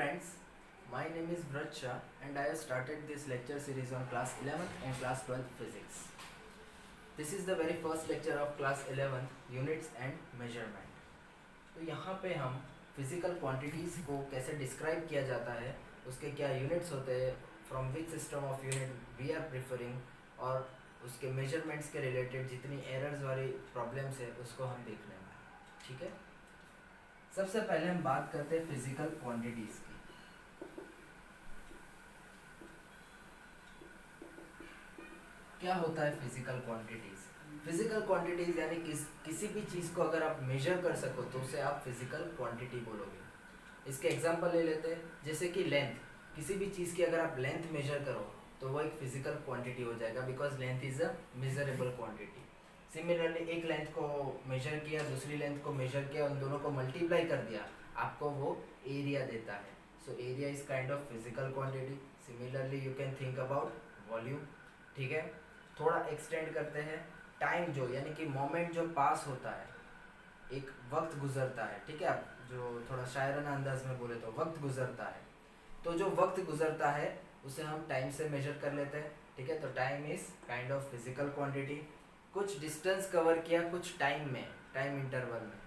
friends, my name is Vraj Shah and I have started this lecture series on class 11th and class 12th physics. This is the very first lecture of class 11th units and measurement. तो यहाँ पे हम physical quantities को कैसे describe किया जाता है, उसके क्या यूनिट्स होते हैं, from which system of unit we are preferring और उसके मेजरमेंट्स के रिलेटेड जितनी एरर्स वाली प्रॉब्लम्स है उसको हम देखने वाले हैं. ठीक है. सबसे पहले हम बात करते हैं फिजिकल क्वांटिटीज की. क्या होता है फिजिकल क्वांटिटीज? फिजिकल क्वांटिटीज यानी किसी भी चीज को अगर आप मेजर कर सको तो उसे आप फिजिकल क्वांटिटी बोलोगे. इसके एग्जांपल ले लेते हैं, जैसे कि लेंथ. किसी भी चीज की अगर आप लेंथ मेजर करो तो वो एक फिजिकल क्वांटिटी हो जाएगा, because length is a measurable quantity. Similarly एक लेंथ को मेजर किया, दूसरी लेंथ को मेजर किया, उन दोनों को मल्टीप्लाई कर दिया, आपको वो एरिया देता है. So area is kind of physical quantity. Similarly you can think about volume. ठीक है. थोड़ा एक्सटेंड करते हैं. टाइम जो यानी कि मोमेंट जो पास होता है, एक वक्त गुजरता है. ठीक है. आप जो थोड़ा शायराना अंदाज में बोले तो वक्त गुजरता है, तो जो वक्त गुजरता है उसे हम टाइम से मेजर कर लेते हैं. ठीक है. तो time is kind of physical quantity. कुछ डिस्टेंस कवर किया कुछ टाइम में, टाइम इंटरवल में,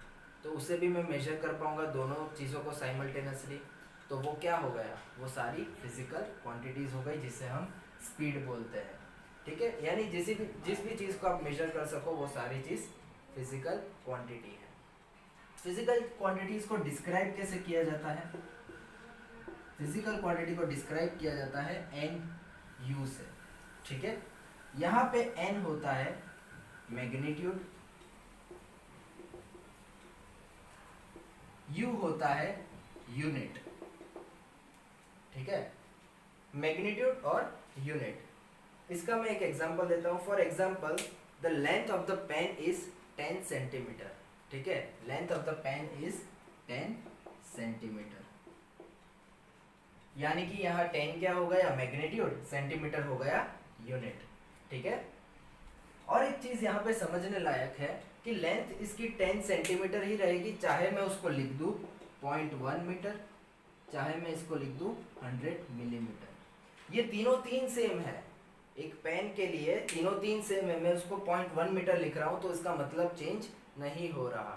तो उसे भी मैं मेजर कर पाऊंगा दोनों चीज़ों को साइमल्टेनियसली. तो वो क्या हो गया, वो सारी फिजिकल क्वांटिटीज़ हो गई जिसे हम स्पीड बोलते हैं. ठीक है. यानी जिस भी चीज़ को आप मेजर कर सको वो सारी चीज़ फिजिकल क्वांटिटी है. फिजिकल क्वांटिटीज़ को डिस्क्राइब कैसे किया जाता है? फिजिकल क्वांटिटी को डिस्क्राइब किया जाता है एन यू से. ठीक है. यहाँ पे एन होता है मैग्नीट्यूड, यू होता है यूनिट. ठीक है. मैग्नीट्यूड और यूनिट. इसका मैं एक एग्जांपल देता हूं. For example, the length of the pen is 10 centimetre. ठीक है. Length of the pen is 10 centimetre. यानी कि यहाँ 10 क्या हो गया, मैग्नीट्यूड, सेंटीमीटर हो गया यूनिट. ठीक है. और एक चीज यहाँ पे समझने लायक है कि लेंथ इसकी 10 सेंटीमीटर ही रहेगी, चाहे मैं उसको लिख दूं 0.1 मीटर, चाहे मैं इसको लिख दूं 100 मिलीमीटर. ये तीनों तीन सेम है. एक पेन के लिए तीनों तीन सेम है. मैं उसको 0.1 मीटर लिख रहा हूं तो इसका मतलब चेंज नहीं हो रहा.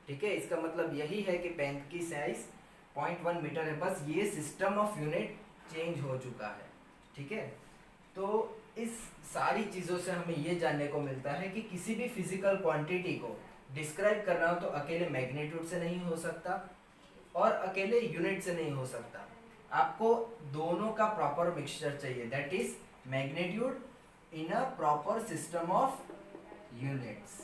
ठीक है. इसका मतलब यही है कि पेन की साइज 0.1 मीटर है, बस ये सिस्टम ऑफ यूनिट चेंज हो चुका है. ठीक है. तो इस सारी चीज़ों से हमें ये जानने को मिलता है कि किसी भी फिजिकल क्वांटिटी को डिस्क्राइब करना हो तो अकेले मैग्नीट्यूड से नहीं हो सकता और अकेले यूनिट से नहीं हो सकता. आपको दोनों का प्रॉपर मिक्सचर चाहिए, that is magnitude in a proper system of units.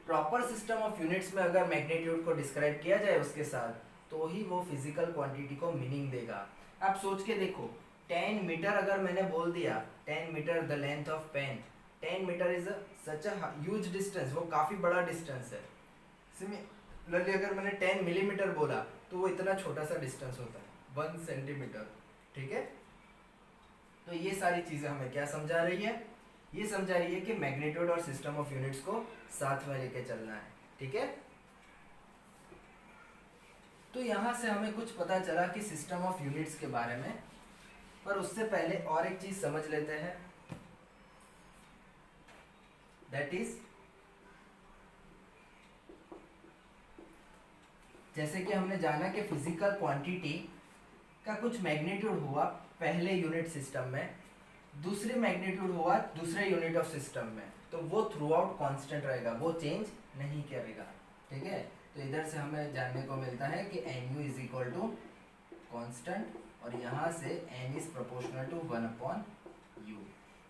Proper system of units में अगर मैग्नीट्यूड को डिस्क्राइब किया जाए उसके साथ, तो ही वो फिजिकल क्वांटिटी को मीनिंग देगा. आप सोच के देखो, 10 मीटर अगर मैंने बोल दिया, 10 metre the length of pen, 10 metre is such a huge distance, वो काफ़ी बड़ा डिस्टेंस है. सिमिलरली अगर मैंने 10 मिलीमीटर बोला तो वो इतना छोटा सा डिस्टेंस होता है, 1 सेंटीमीटर. ठीक है. तो ये सारी चीज़ें हमें क्या समझा रही है? ये समझा रही है कि मैग्नीट्यूड और सिस्टम ऑफ यूनिट्स को साथ में लेके चलना है. ठीक है. तो यहाँ से हमें कुछ पता चला कि सिस्टम ऑफ यूनिट्स के बारे में, पर उससे पहले और एक चीज समझ लेते हैं, दैट इज जैसे कि हमने जाना कि फिजिकल क्वांटिटी का कुछ मैग्नीट्यूड हुआ पहले यूनिट सिस्टम में, दूसरे मैग्नीट्यूड हुआ दूसरे यूनिट ऑफ सिस्टम में, तो वो थ्रू आउट कॉन्स्टेंट रहेगा, वो चेंज नहीं करेगा. ठीक है. तो इधर से हमें जानने को मिलता है कि n u is equal to constant और यहाँ से n is proportional to 1/u.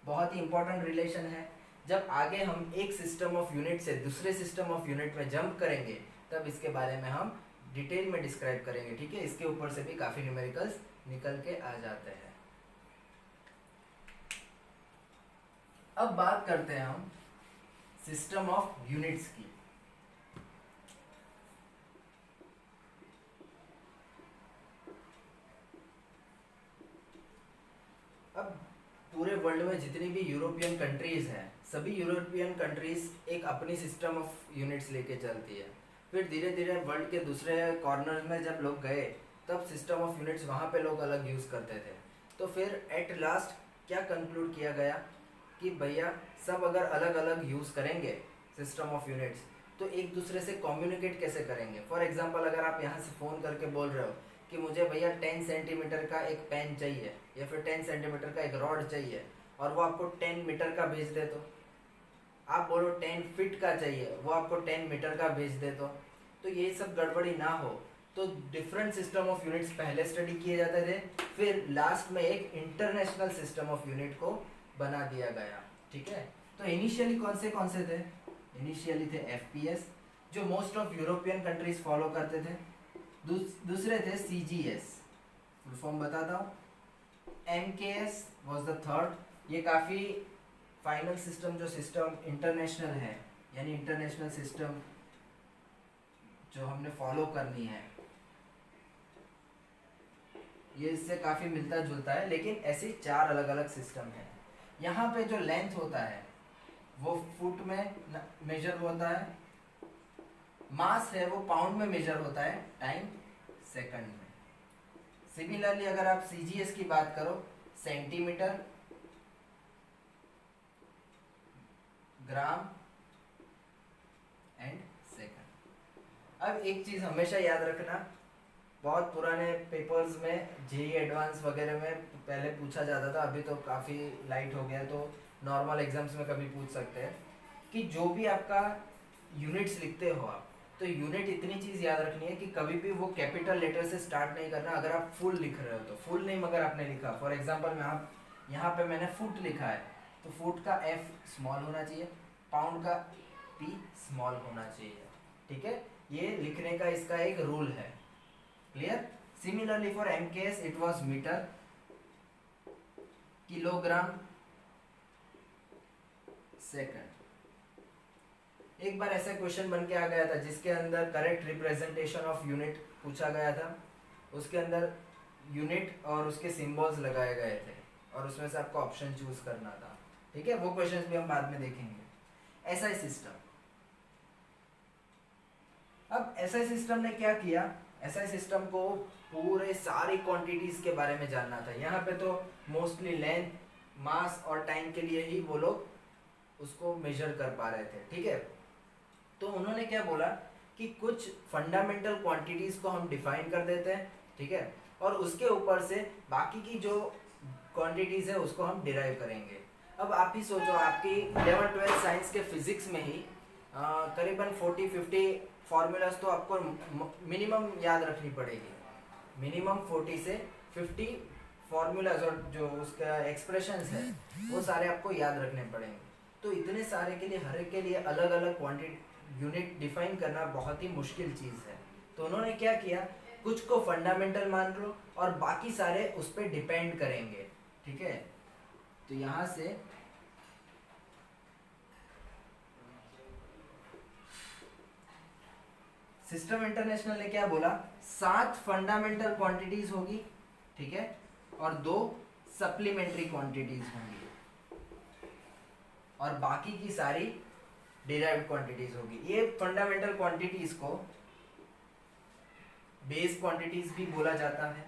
बहुत ही इंपॉर्टेंट रिलेशन है. जब आगे हम एक सिस्टम ऑफ यूनिट से दूसरे सिस्टम ऑफ यूनिट में जंप करेंगे तब इसके बारे में हम डिटेल में डिस्क्राइब करेंगे. ठीक है. इसके ऊपर से भी काफ़ी न्यूमेरिकल्स निकल के आ जाते हैं. अब बात करते हैं हम सिस्टम ऑफ यूनिट्स की. अब पूरे वर्ल्ड में जितनी भी यूरोपियन कंट्रीज हैं, सभी यूरोपियन कंट्रीज एक अपनी सिस्टम ऑफ यूनिट्स लेके चलती है. फिर धीरे धीरे वर्ल्ड के दूसरे कॉर्नर में जब लोग गए तब सिस्टम ऑफ यूनिट्स वहाँ पे लोग अलग यूज़ करते थे। तो फिर एट लास्ट क्या कंक्लूड किया गया कि भैया सब अगर अलग अलग यूज़ करेंगे सिस्टम ऑफ यूनिट्स तो एक दूसरे से कम्युनिकेट कैसे करेंगे। फॉर एग्जांपल अगर आप यहाँ से फ़ोन करके बोल रहे हो कि मुझे भैया 10 सेंटीमीटर का एक पेन चाहिए या फिर 10 सेंटीमीटर का एक रॉड चाहिए और वो आपको 10 मीटर का भेज दे, तो आप बोलो 10 फीट का चाहिए, वो आपको 10 मीटर का भेज दे, तो ये सब गड़बड़ी ना हो तो डिफरेंट सिस्टम ऑफ यूनिट्स पहले स्टडी किए जाते थे, फिर लास्ट में एक इंटरनेशनल सिस्टम ऑफ यूनिट को बना दिया गया। ठीक है, तो इनिशियली कौन से थे? इनिशियली थे एफपीएस जो most of European countries follow करते थे। दूसरे थे सीजीएस, फुल फॉर्म बताता हूँ। MKS was the third. ये काफ़ी फाइनल सिस्टम जो सिस्टम इंटरनेशनल है, यानी इंटरनेशनल सिस्टम जो हमने फॉलो करनी है, ये इससे काफ़ी मिलता जुलता है, लेकिन ऐसे 4 अलग अलग सिस्टम हैं। यहाँ पे जो लेंथ होता है वो फुट में मेजर होता है, मास है वो पाउंड में मेजर होता है, टाइम सेकंड में। सिमिलरली अगर आप सीजीएस की बात करो, सेंटीमीटर, ग्राम एंड सेकंड। अब एक चीज़ हमेशा याद रखना, बहुत पुराने पेपर्स में जेईई एडवांस वगैरह में पहले पूछा जाता था, अभी तो काफ़ी लाइट हो गया, तो नॉर्मल एग्जाम्स में कभी पूछ सकते हैं कि जो भी आपका यूनिट्स लिखते हो आप, तो यूनिट इतनी चीज़ याद रखनी है कि कभी भी वो कैपिटल लेटर से स्टार्ट नहीं करना। अगर आप फुल लिख रहे हो तो फुल नेम अगर आपने लिखा, फॉर एग्जांपल में आप यहाँ पे मैंने फुट लिखा है, तो फुट का एफ स्मॉल होना चाहिए, पाउंड का पी स्मॉल होना चाहिए। ठीक है, ये लिखने का इसका एक रूल है। Clear? Similarly for MKS it was metre, kilogram, second. एक बार ऐसा क्वेश्चन बन के आ गया था जिसके अंदर करेक्ट रिप्रेजेंटेशन ऑफ यूनिट पूछा गया था, उसके अंदर यूनिट और उसके सिंबल्स लगाए गए थे और उसमें से आपको ऑप्शन चूज करना था। ठीक है, वो क्वेश्चंस भी हम बाद में देखेंगे। एसआई सिस्टम, अब एसआई सिस्टम ने क्या किया, एसआई सिस्टम को पूरे सारी क्वांटिटीज के बारे में जानना था। यहाँ पे तो मोस्टली लेंथ, मास और टाइम के लिए ही वो लोग उसको मेजर कर पा रहे थे। ठीक है, तो उन्होंने क्या बोला कि कुछ फंडामेंटल क्वांटिटीज को हम डिफाइन कर देते हैं, ठीक है, और उसके ऊपर से बाकी की जो क्वांटिटीज है उसको हम डिराइव करेंगे। अब आप ही सोचो, आपकी 11-12 साइंस के फिजिक्स में ही करीबन 40-50 फॉर्मूलाज तो आपको मिनिमम याद रखनी पड़ेगी। मिनिमम 40 से 50 फॉर्मूलाज और जो उसका एक्सप्रेशंस है वो सारे आपको याद रखने पड़ेंगे। तो इतने सारे के लिए, हर एक के लिए अलग अलग क्वांटिटी यूनिट डिफाइन करना बहुत ही मुश्किल चीज़ है। तो उन्होंने क्या किया, कुछ को फंडामेंटल मान लो और बाकी सारे उस पर डिपेंड करेंगे। ठीक है, तो यहाँ से सिस्टम इंटरनेशनल ने क्या बोला, 7 फंडामेंटल क्वांटिटीज होगी, ठीक है, और 2 सप्लीमेंट्री क्वांटिटीज होंगी और बाकी की सारी डिराइव्ड क्वांटिटीज होगी। ये फंडामेंटल क्वांटिटीज को बेस क्वांटिटीज भी बोला जाता है।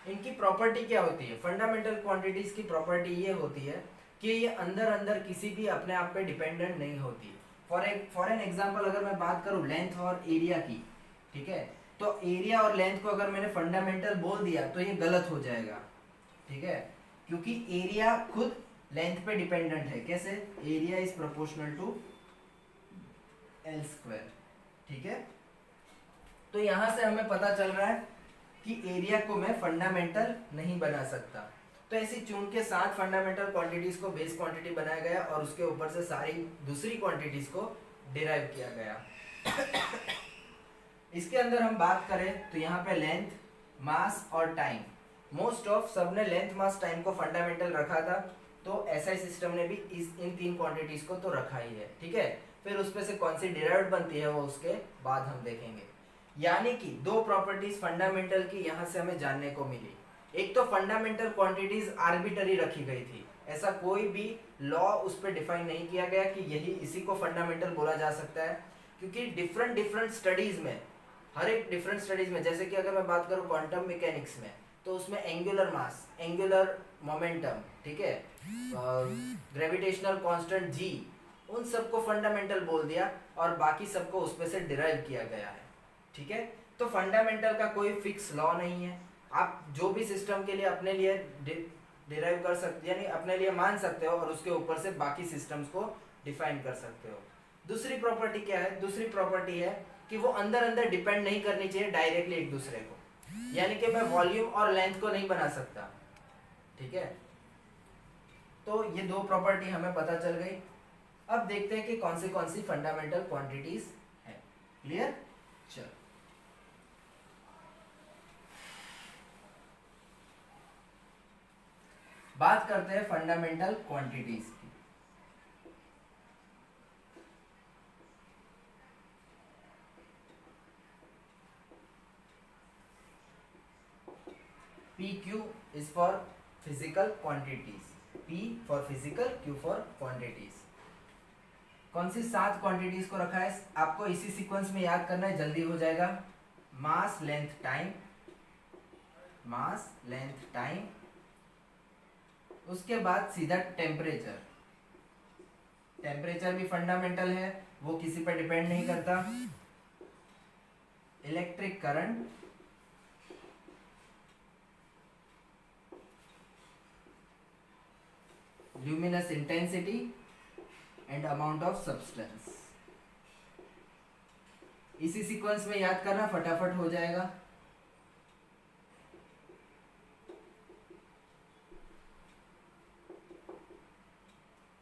इनकी प्रॉपर्टी क्या होती है, फंडामेंटल क्वांटिटीज की प्रॉपर्टी ये होती है कि ये अंदर अंदर किसी भी अपने आप पे डिपेंडेंट नहीं होती। फॉर एन एग्जांपल अगर मैं बात करूं लेंथ और एरिया की, ठीक है, तो एरिया और लेंथ को अगर मैंने फंडामेंटल बोल दिया तो ये गलत हो जाएगा। ठीक है, क्योंकि एरिया खुद लेंथ पे डिपेंडेंट है। कैसे? Area is proportional to L square. ठीक है, तो यहां से हमें पता चल रहा है कि एरिया को मैं फंडामेंटल नहीं बना सकता। तो ऐसी चुन के 7 फंडामेंटल क्वांटिटीज को बेस क्वांटिटी बनाया गया और उसके ऊपर से सारी दूसरी क्वांटिटीज को डिराइव किया गया। इसके अंदर हम बात करें तो यहाँ पे लेंथ, मास और टाइम, मोस्ट ऑफ सबने लेंथ, मास, टाइम को फंडामेंटल रखा था, तो एसआई सिस्टम ने भी इन 3 क्वांटिटीज को तो रखा ही है। ठीक है, फिर उसमें से कौन सी डिराइव्ड बनती है वो उसके बाद हम देखेंगे। यानी कि 2 प्रॉपर्टीज फंडामेंटल की यहाँ से हमें जानने को मिली। एक तो फंडामेंटल क्वांटिटीज आर्बिटरी रखी गई थी, ऐसा कोई भी लॉ उस पर डिफाइन नहीं किया गया कि यही इसी को फंडामेंटल बोला जा सकता है, क्योंकि डिफरेंट डिफरेंट स्टडीज में, हर एक डिफरेंट स्टडीज में, जैसे कि अगर मैं बात करूँ क्वांटम मैकेनिक्स में, तो उसमें एंगुलर मास, एंगुलर मोमेंटम, ठीक है, ग्रेविटेशनल कांस्टेंट जी, उन सबको फंडामेंटल बोल दिया और बाकी सबको उसमें से डिराइव किया गया है, ठीक है। तो फंडामेंटल का कोई फिक्स लॉ नहीं है, आप जो भी सिस्टम के लिए अपने लिए डिराइव कर सकते, यानी अपने लिए मान सकते हो और उसके ऊपर से बाकी सिस्टम्स को डिफाइन कर सकते हो। दूसरी प्रॉपर्टी क्या है? दूसरी प्रॉपर्टी है कि वो अंदर अंदर डिपेंड नहीं करनी चाहिए डायरेक्टली एक दूसरे को, यानी कि मैं वॉल्यूम और लेंथ को नहीं बना सकता, ठीक है। तो ये दो प्रॉपर्टी हमें पता चल गई। अब देखते हैं कि कौन सी फंडामेंटल क्वांटिटीज है। क्लियर? चलो, बात करते हैं फंडामेंटल क्वांटिटीज की। PQ is for physical quantities, P for physical, Q for quantities। कौन सी 7 क्वांटिटीज को रखा है? आपको इसी सीक्वेंस में याद करना है, जल्दी हो जाएगा। मास, लेंथ, टाइम, मास, लेंथ, टाइम, उसके बाद सीधा टेम्परेचर। टेम्परेचर भी फंडामेंटल है, वो किसी पर डिपेंड नहीं करता। Electric current, luminous intensity and amount of substance। इसी सीक्वेंस में याद करना, फटाफट हो जाएगा।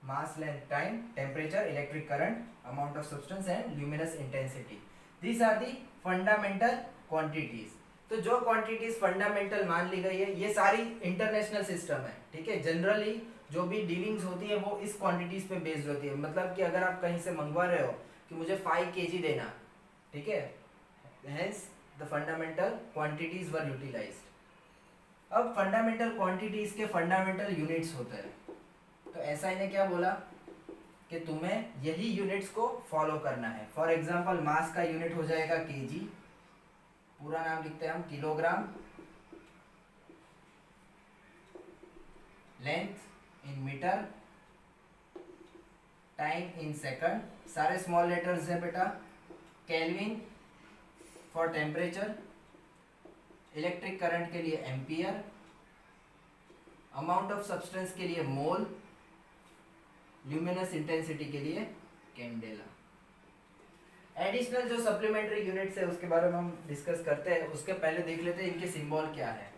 Mass, length, time, temperature, electric current, amount of substance and luminous intensity, these are the fundamental quantities. तो जो क्वांटिटीज फंडामेंटल मान ली गई है, ये सारी इंटरनेशनल सिस्टम है, ठीक है। जनरली जो भी डीलिंग्स होती है वो इस क्वांटिटीज पे बेस्ड होती है। मतलब कि अगर आप कहीं से मंगवा रहे हो कि मुझे 5 kg देना, ठीक है, hence the fundamental quantities were utilised. अब फंडामेंटल क्वांटिटीज के फंडामेंटल यूनिट्स होते हैं, तो एसआई ने क्या बोला कि तुम्हें यही यूनिट्स को फॉलो करना है। फॉर एग्जांपल मास का यूनिट हो जाएगा केजी, पूरा नाम लिखते हैं हम kilogram, length in metre, time in second, सारे स्मॉल लेटर्स है बेटा, kelvin for temperature, electric current के लिए एम्पियर, अमाउंट ऑफ सब्सटेंस के लिए मोल, ल्यूमिनस इंटेंसिटी के लिए कैंडेला। एडिशनल जो सप्लीमेंट्री यूनिट्स है उसके बारे में हम डिस्कस करते हैं, उसके पहले देख लेते हैं इनके सिंबल क्या है।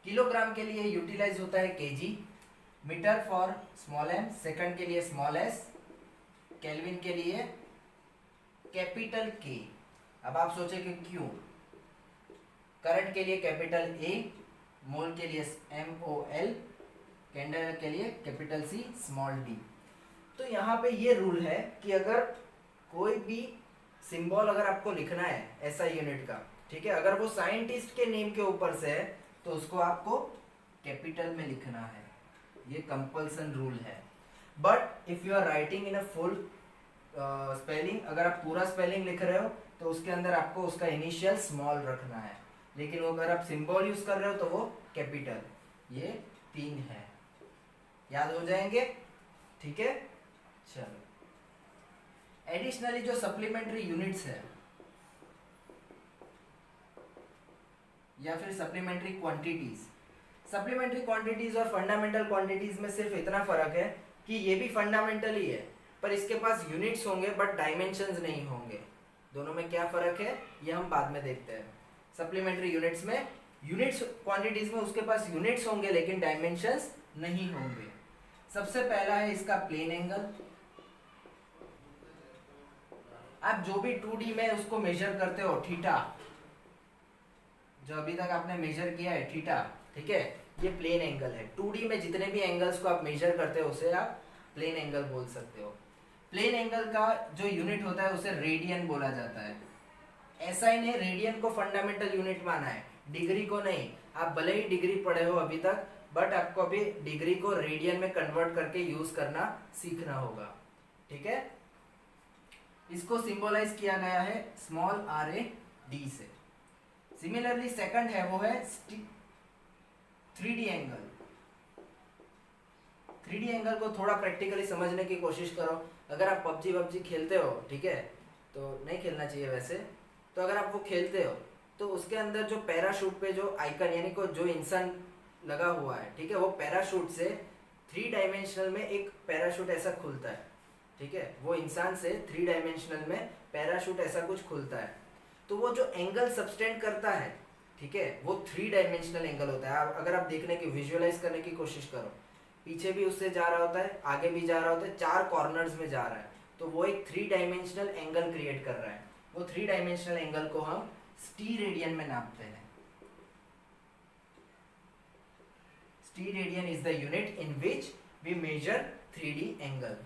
किलोग्राम के लिए यूटिलाइज होता है KG, metre for small M, second के लिए स्मॉल एस, केल्विन के लिए कैपिटल के। अब आप सोचे कि क्यों? करंट के लिए कैपिटल ए, मोल के लिए MOL, कैंडल के लिए कैपिटल C स्मॉल d। तो यहाँ पे ये रूल है कि अगर कोई भी सिंबल अगर आपको लिखना है ऐसा यूनिट का, ठीक है, अगर वो साइंटिस्ट के नेम के ऊपर से है तो उसको आपको कैपिटल में लिखना है, ये कंपल्सन रूल है। But if you are writing in a full spelling, अगर आप पूरा स्पेलिंग लिख रहे हो तो उसके अंदर आपको उसका इनिशियल स्मॉल रखना है, लेकिन वो अगर आप सिंबल यूज कर रहे हो तो वो कैपिटल। ये 3 है, याद हो जाएंगे, ठीक है। चलो, एडिशनली जो सप्लीमेंट्री यूनिट्स है या फिर सप्लीमेंट्री क्वांटिटीज, सप्लीमेंट्री क्वांटिटीज और फंडामेंटल क्वांटिटीज में सिर्फ इतना फर्क है कि ये भी फंडामेंटल ही है, पर इसके पास यूनिट्स होंगे बट डायमेंशंस नहीं होंगे। दोनों में क्या फर्क है ये हम बाद में देखते हैं। सप्लीमेंट्री यूनिट्स में, यूनिट्स क्वांटिटीज में उसके पास यूनिट्स होंगे लेकिन डायमेंशंस नहीं होंगे। सबसे पहला है इसका प्लेन एंगल। आप जो भी 2D में उसको मेजर करते हो, थीटा, जो अभी तक आपने मेजर किया है थीटा, ठीक है, ये प्लेन एंगल है। 2D में जितने भी एंगल्स को आप मेजर करते हो उसे आप प्लेन एंगल बोल सकते हो। प्लेन एंगल का जो यूनिट होता है उसे रेडियन बोला जाता है। एसआई ने रेडियन को फंडामेंटल यूनिट माना है, डिग्री को नहीं। आप भले ही डिग्री पढ़े हो अभी तक, बट आपको अभी डिग्री को रेडियन में कन्वर्ट करके यूज करना सीखना होगा, ठीक है। इसको सिंबलाइज किया गया है स्मॉल आर ए डी से। सिमिलरली सेकंड है वो है 3D एंगल। 3D एंगल को थोड़ा प्रैक्टिकली समझने की कोशिश करो। अगर आप पबजी खेलते हो, ठीक है, तो नहीं खेलना चाहिए वैसे, तो अगर आप वो खेलते हो तो उसके अंदर जो पैराशूट पे जो आइकन यानी को जो इंसान लगा हुआ है, ठीक है, वो पैराशूट से 3 डायमेंशनल में एक पैराशूट ऐसा खुलता है, ठीक है, वो इंसान से 3 डायमेंशनल में पैराशूट ऐसा कुछ खुलता है। तो वो जो एंगल सबस्टेंड करता है, ठीक है, वो 3 डायमेंशनल एंगल होता है। अगर आप देखने की विजुअलाइज करने की कोशिश करो, पीछे भी उससे जा रहा होता है, आगे भी जा रहा होता है, 4 कॉर्नर्स में जा रहा है, तो वो एक 3 डायमेंशनल एंगल क्रिएट कर रहा है। वो 3 डायमेंशनल एंगल को हम स्टीरेडियन में नापते हैं। Steradian is the unit in which we measure 3D angle,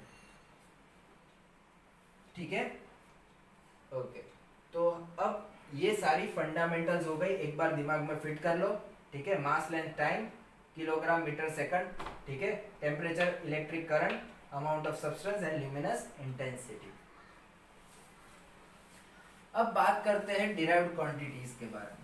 ठीक है, ओके। तो अब ये सारी फंडामेंटल्स हो गई, एक बार दिमाग में फिट कर लो, ठीक है। Mass, length, time, kilogram, metre, second, ठीक है, temperature, electric current, amount of substance and luminous intensity. अब बात करते हैं डिराइव्ड क्वांटिटीज के बारे में।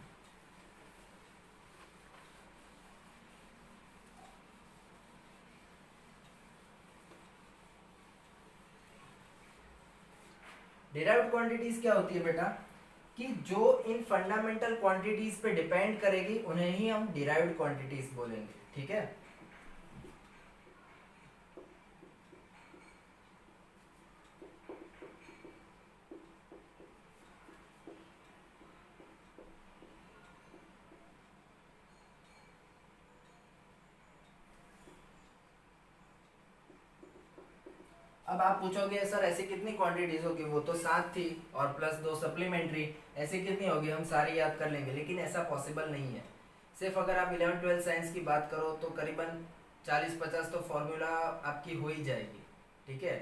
डिराइव्ड क्वांटिटीज क्या होती है बेटा, कि जो इन फंडामेंटल क्वांटिटीज पे डिपेंड करेगी उन्हें ही हम डिराइव्ड क्वांटिटीज बोलेंगे, ठीक है। अब आप पूछोगे सर ऐसी कितनी क्वांटिटीज होगी, वो तो 7 थी और प्लस 2 सप्लीमेंट्री, ऐसी कितनी होगी, हम सारी याद कर लेंगे, लेकिन ऐसा पॉसिबल नहीं है। सिर्फ अगर आप 11-12 साइंस की बात करो तो करीबन 40-50 तो फॉर्मूला आपकी हो ही जाएगी, ठीक है,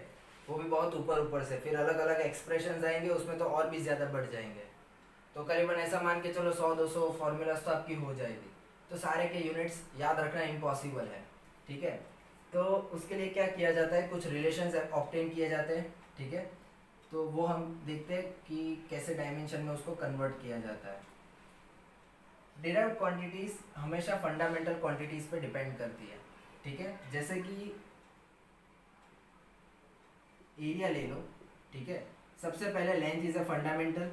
वो भी बहुत ऊपर ऊपर से, फिर अलग अलग एक्सप्रेशन आएंगे उसमें तो और भी ज़्यादा बढ़ जाएंगे, तो करीबन ऐसा मान के चलो 100-200 फॉर्मूलाज तो आपकी हो जाएगी। तो सारे के यूनिट्स याद रखना इम्पॉसिबल है, ठीक है। तो उसके लिए क्या किया जाता है, कुछ रिलेशंस ऑब्टेन किए जाते हैं, ठीक है, तो वो हम देखते हैं कि कैसे डायमेंशन में उसको कन्वर्ट किया जाता है। डिराइव्ड क्वांटिटीज हमेशा फंडामेंटल क्वांटिटीज पे डिपेंड करती है, ठीक है। जैसे कि एरिया ले लो, ठीक है, सबसे पहले लेंथ इज अ फंडामेंटल,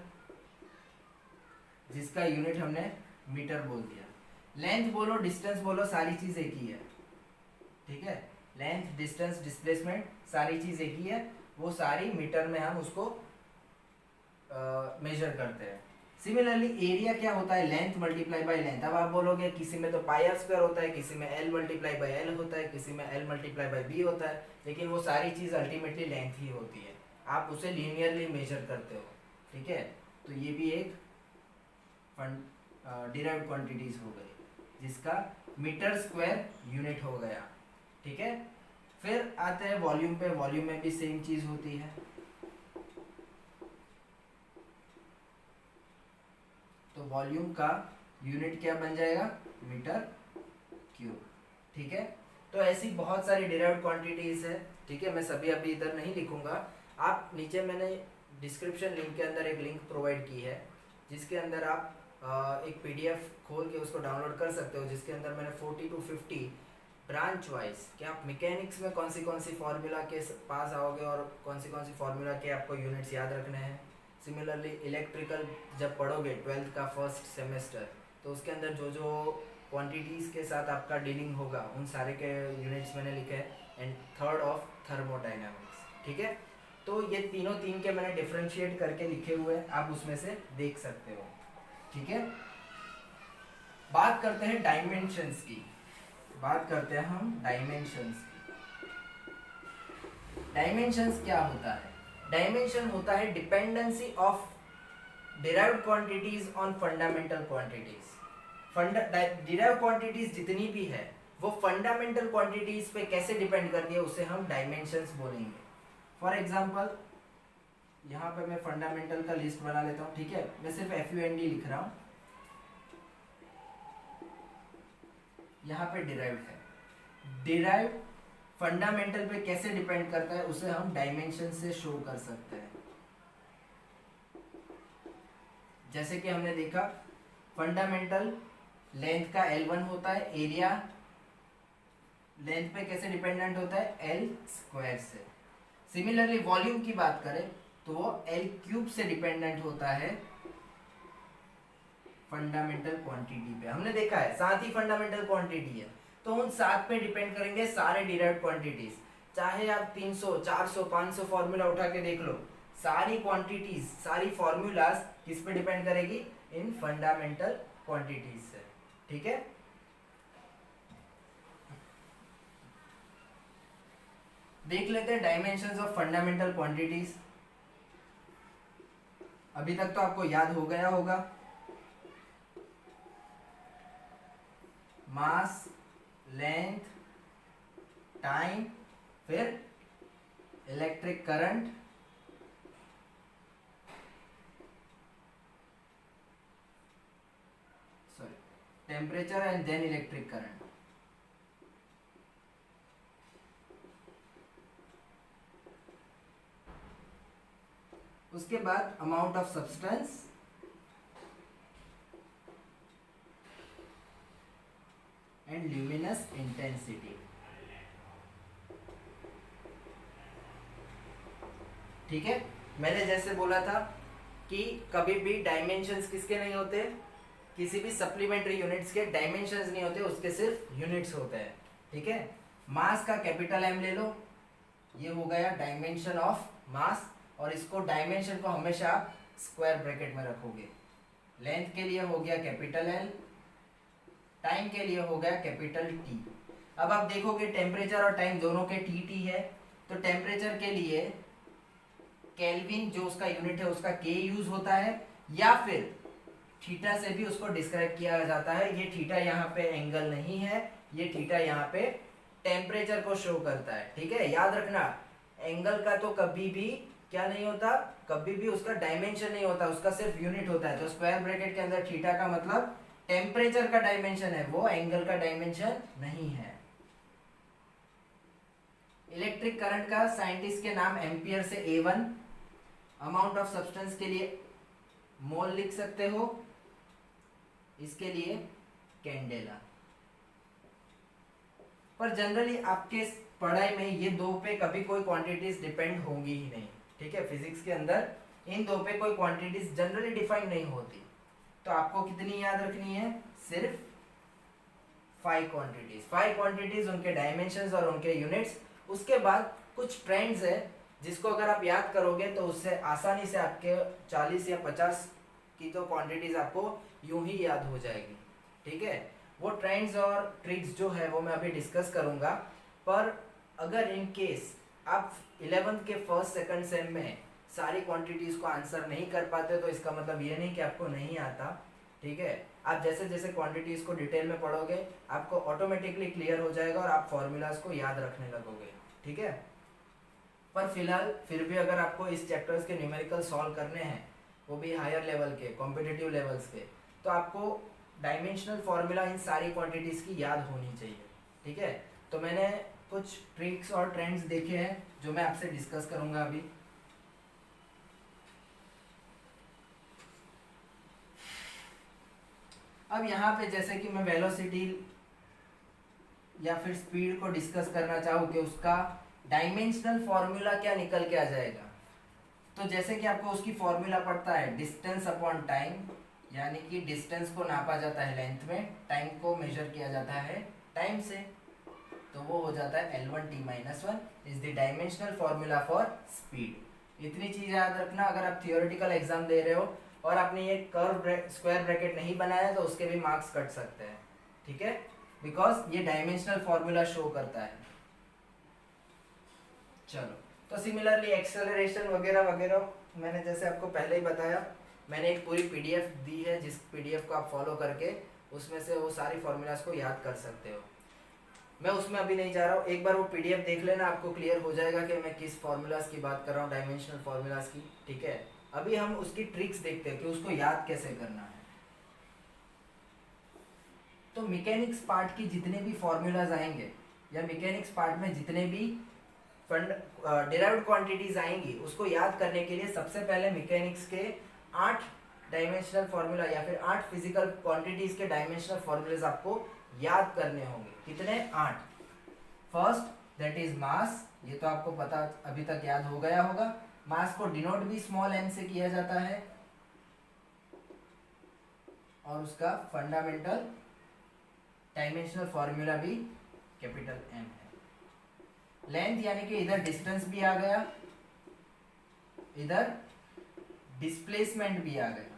जिसका यूनिट हमने मीटर बोल दिया। लेंथ बोलो, डिस्टेंस बोलो, सारी चीज एक ही है, ठीक है, लेंथ, डिस्टेंस, डिस्प्लेसमेंट सारी चीज एक ही है, वो सारी मीटर में हम उसको मेजर करते हैं। सिमिलरली एरिया क्या होता है, लेंथ मल्टीप्लाई बाय लेंथ। अब आप बोलोगे किसी में तो पाई आर स्क्वायर होता है, किसी में एल मल्टीप्लाई बाय एल होता है, किसी में एल मल्टीप्लाई बाय बी होता है, लेकिन वो सारी चीज अल्टीमेटली लेंथ ही होती है, आप उसे लीनियरली मेजर करते हो, ठीक है। तो ये भी एक डिराइव्ड क्वांटिटीज हो गई, जिसका मीटर स्क्वायर यूनिट हो गया, ठीक है। फिर आते हैं वॉल्यूम पे, वॉल्यूम में भी सेम चीज होती है, तो वॉल्यूम का यूनिट क्या बन जाएगा, मीटर क्यूब, ठीक है। तो ऐसी बहुत सारी डिराइव्ड क्वांटिटीज है, ठीक है, मैं सभी अभी इधर नहीं लिखूंगा, आप नीचे मैंने डिस्क्रिप्शन लिंक के अंदर एक लिंक प्रोवाइड की है, जिसके अंदर आप एक पीडीएफ खोल के उसको डाउनलोड कर सकते हो, जिसके अंदर मैंने 40 to 50 ब्रांच वाइज कि आप मैकेनिक्स में कौन सी फार्मूला के पास आओगे और कौन सी फार्मूला के आपको यूनिट्स याद रखने हैं। सिमिलरली इलेक्ट्रिकल जब पढ़ोगे 12th का फर्स्ट सेमेस्टर, तो उसके अंदर जो जो क्वांटिटीज़ के साथ आपका डीलिंग होगा उन सारे के यूनिट्स मैंने लिखे हैं, एंड थर्ड ऑफ थर्मोडाइनमिक्स, ठीक है। तो ये तीन के मैंने डिफ्रेंशिएट करके लिखे हुए हैं, आप उसमें से देख सकते हो, ठीक है। बात करते हैं डायमेंशंस की, बात करते हैं हम डायमेंशंस की। डायमेंशंस क्या होता है, डायमेंशन होता है dependency of derived quantities on fundamental quantities. Derived quantities जितनी भी है वो फंडामेंटल क्वांटिटीज पे कैसे डिपेंड करती है, उसे हम डायमेंशंस बोलेंगे। फॉर एग्जांपल यहाँ पे मैं फंडामेंटल का लिस्ट बना लेता हूँ, ठीक है, मैं सिर्फ FUND लिख रहा हूँ। यहाँ पे डिराइव्ड है। डिराइव्ड फंडामेंटल पे कैसे डिपेंड करता है, उसे हम डायमेंशन से शो कर सकते हैं। जैसे कि हमने देखा फंडामेंटल लेंथ का L1 होता है, एरिया लेंथ पे कैसे डिपेंडेंट होता है, L स्क्वायर से। सिमिलरली वॉल्यूम की बात करें तो वो L क्यूब से डिपेंडेंट होता है फंडामेंटल क्वांटिटी पे। हमने देखा है 7 ही फंडामेंटल क्वांटिटी है, तो उन 7 पे डिपेंड करेंगे सारे डिराइव्ड क्वांटिटीज। चाहे आप 300, 400, 500 फॉर्मूला उठा के देख लो, सारी क्वांटिटीज, सारी फॉर्मूलाज किस पे डिपेंड करेगी, इन फंडामेंटल क्वांटिटीज से। ठीक है, देख लेते हैं डायमेंशंस ऑफ फंडामेंटल क्वांटिटीज। अभी तक तो आपको याद हो गया होगा, मास, लेंथ, टाइम, फिर electric current, sorry temperature and then electric current. उसके बाद amount of substance and luminous intensity. ठीक है, मैंने जैसे बोला था कि कभी भी डायमेंशंस किसके नहीं होते, किसी भी सप्लीमेंट्री यूनिट्स के डायमेंशंस नहीं होते, उसके सिर्फ यूनिट्स होते हैं। ठीक है, मास का कैपिटल एम ले लो, ये हो गया डायमेंशन ऑफ मास, और इसको डायमेंशन को हमेशा आप स्क्वायर ब्रैकेट में रखोगे। लेंथ के लिए हो गया कैपिटल एल, टाइम के लिए हो गया कैपिटल टी। अब आप देखोगे टेम्परेचर और टाइम दोनों के टी टी है, तो टेम्परेचर के लिए केल्विन जो उसका यूनिट है उसका के यूज होता है, या फिर थीटा से भी उसको डिस्क्राइब किया जाता है। ये थीटा यहाँ पे एंगल नहीं है, ये थीटा यहाँ पे टेम्परेचर को शो करता है। ठीक है, याद रखना एंगल का तो कभी भी क्या नहीं होता, कभी भी उसका डायमेंशन नहीं होता, उसका सिर्फ यूनिट होता है। तो स्क्वायर ब्रैकेट के अंदर थीटा का मतलब टेम्परेचर का डायमेंशन है, वो एंगल का डायमेंशन नहीं है। इलेक्ट्रिक करंट का साइंटिस्ट के नाम एम्पियर से A1, अमाउंट ऑफ सब्सटेंस के लिए मोल लिख सकते हो, इसके लिए कैंडेला। पर जनरली आपके पढ़ाई में ये दो पे कभी कोई क्वांटिटीज डिपेंड होंगी ही नहीं। ठीक है, फिजिक्स के अंदर इन दो पे कोई क्वांटिटीज जनरली डिफाइन नहीं होती। तो आपको कितनी याद रखनी है, सिर्फ 5 क्वांटिटीज। 5 क्वांटिटीज, उनके डायमेंशंस और उनके यूनिट्स। उसके बाद कुछ ट्रेंड्स है जिसको अगर आप याद करोगे तो उससे आसानी से आपके 40 या 50 की तो क्वांटिटीज आपको यूं ही याद हो जाएगी। ठीक है, वो ट्रेंड्स और ट्रिक्स जो है वो मैं अभी डिस्कस करूंगा। पर अगर इन केस आप 11th के फर्स्ट सेकंड सेम में सारी क्वांटिटीज को आंसर नहीं कर पाते तो इसका मतलब ये नहीं कि आपको नहीं आता। ठीक है, आप जैसे जैसे क्वांटिटीज को डिटेल में पढ़ोगे आपको ऑटोमेटिकली क्लियर हो जाएगा और आप फॉर्मूलाज को याद रखने लगोगे। ठीक है, पर फिलहाल फिर भी अगर आपको इस चैप्टर्स के न्यूमेरिकल सॉल्व करने हैं, वो भी हायर लेवल के, कॉम्पिटिटिव लेवल्स के, तो आपको डायमेंशनल फॉर्मूला इन सारी क्वांटिटीज की याद होनी चाहिए। ठीक है, तो मैंने कुछ ट्रिक्स और ट्रेंड्स देखे हैं जो मैं आपसे डिस्कस करूंगा अभी। अब यहाँ पे जैसे कि मैं वेलोसिटी या फिर स्पीड को डिस्कस करना चाहूँ कि उसका डायमेंशनल फॉर्मूला क्या निकल के आ जाएगा, तो जैसे कि आपको उसकी फॉर्मूला पड़ता है डिस्टेंस अपॉन टाइम, यानी कि डिस्टेंस को नापा जाता है लेंथ में, टाइम को मेजर किया जाता है टाइम से, तो वो हो जाता है L1t-1 is the dimensional formula for speed. इतनी चीज याद रखना। अगर आप थियोरेटिकल एग्जाम दे रहे हो और आपने ये कर्व स्क्वायर ब्रैकेट नहीं बनाया तो उसके भी मार्क्स कट सकते हैं। ठीक है, बिकॉज ये डायमेंशनल फॉर्मूला शो करता है। चलो, तो सिमिलरली एक्सेलरेशन वगैरह वगैरह मैंने जैसे आपको पहले ही बताया, मैंने एक पूरी पीडीएफ दी है जिस पीडीएफ को आप फॉलो करके उसमें से वो सारी फॉर्मूलाज को याद कर सकते हो। मैं उसमें अभी नहीं जा रहा हूँ, एक बार वो पीडीएफ देख लेना, आपको क्लियर हो जाएगा कि मैं किस फॉर्मूलाज की बात कर रहा हूँ, डायमेंशनल फॉर्मूलाज की। ठीक है, अभी हम उसकी ट्रिक्स देखते हैं कि उसको याद कैसे करना है। तो मैकेनिक्स पार्ट की जितने भी फॉर्मूलाज आएंगे या मैकेनिक्स पार्ट में जितने भी फंड डिराइव्ड क्वांटिटीज आएंगी उसको याद करने के लिए सबसे पहले मैकेनिक्स के 8 डायमेंशनल फॉर्मूला या फिर 8 फिजिकल क्वांटिटीज के डायमेंशनल फॉर्मूलेज आपको याद करने होंगे। कितने? 8। फर्स्ट दैट इज मास, ये तो आपको पता अभी तक याद हो गया होगा। मास को डिनोट भी स्मॉल m से किया जाता है और उसका फंडामेंटल डायमेंशनल फॉर्मूला भी कैपिटल M है। लेंथ यानी कि इधर डिस्टेंस भी आ गया, इधर डिस्प्लेसमेंट भी आ गया।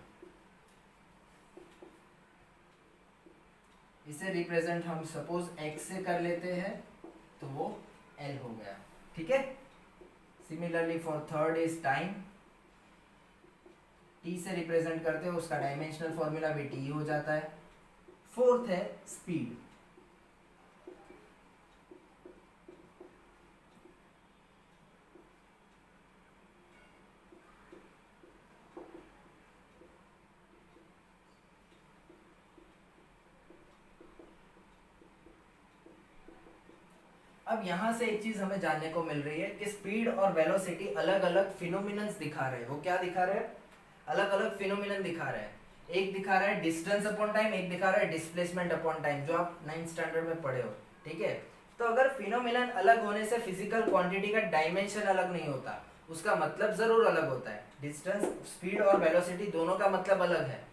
इसे रिप्रेजेंट हम सपोज x से कर लेते हैं तो वो L हो गया। ठीक है। Similarly for third is time, t से रिप्रेजेंट करते हो उसका डायमेंशनल फॉर्मूला भी t हो जाता है। फोर्थ है स्पीड। अब यहां से एक चीज हमें जानने को मिल रही है कि स्पीड और वेलोसिटी अलग अलग फिनोमिनन्स दिखा रहे हैं। वो क्या दिखा रहे हैं? अलग अलग फिनोमिनन दिखा रहे हैं। एक दिखा रहा है डिस्टेंस अपॉन टाइम, एक दिखा रहा है डिस्प्लेसमेंट अपॉन टाइम, जो आप 9th स्टैंडर्ड में पढ़े हो। ठीक है। तो अगर फिनोमिनन अलग होने से फिजिकल क्वांटिटी का डायमेंशन अलग नहीं होता, उसका मतलब जरूर अलग होता है। डिस्टेंस, स्पीड और वेलोसिटी दोनों का मतलब अलग है।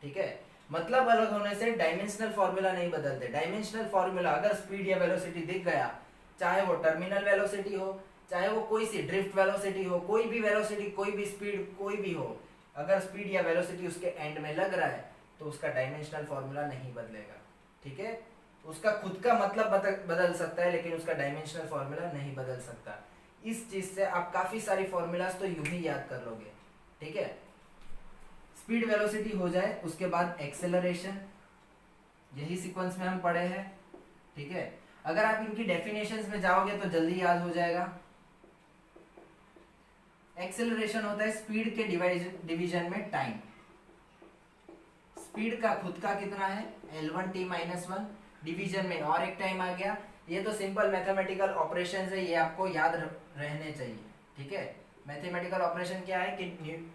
ठीक है। मतलब अलग होने से डायमेंशनल फॉर्मूला नहीं बदलते। डायमेंशनल फॉर्मूला अगर स्पीड या वेलोसिटी दिख गया, चाहे वो टर्मिनल वेलोसिटी हो, चाहे वो कोई सी ड्रिफ्ट वेलोसिटी हो, कोई भी वेलोसिटी, कोई भी स्पीड, कोई भी हो, अगर स्पीड या वेलोसिटी उसके एंड में लग रहा है तो उसका डायमेंशनल फॉर्मूला नहीं बदलेगा। ठीक है। उसका खुद का मतलब बदल सकता है लेकिन उसका डायमेंशनल फॉर्मूला नहीं बदल सकता। इस चीज से आप काफी सारी फॉर्मूलाज तो यूं ही याद कर लोगे। ठीक है। स्पीड वेलोसिटी हो जाए उसके बाद एक्सेलरेशन, यही सीक्वेंस में हम पढ़े हैं। ठीक है। अगर आप इनकी डेफिनेशंस में जाओगे तो जल्दी याद हो जाएगा। एक्सेलरेशन होता है स्पीड के डिवीजन में टाइम। स्पीड का खुद का कितना है? L1t - 1, डिवीजन में और एक टाइम आ गया। ये तो सिंपल मैथमेटिकल ऑपरेशन है, ये आपको याद रहने चाहिए। ठीक है। मैथमेटिकल ऑपरेशन क्या है कि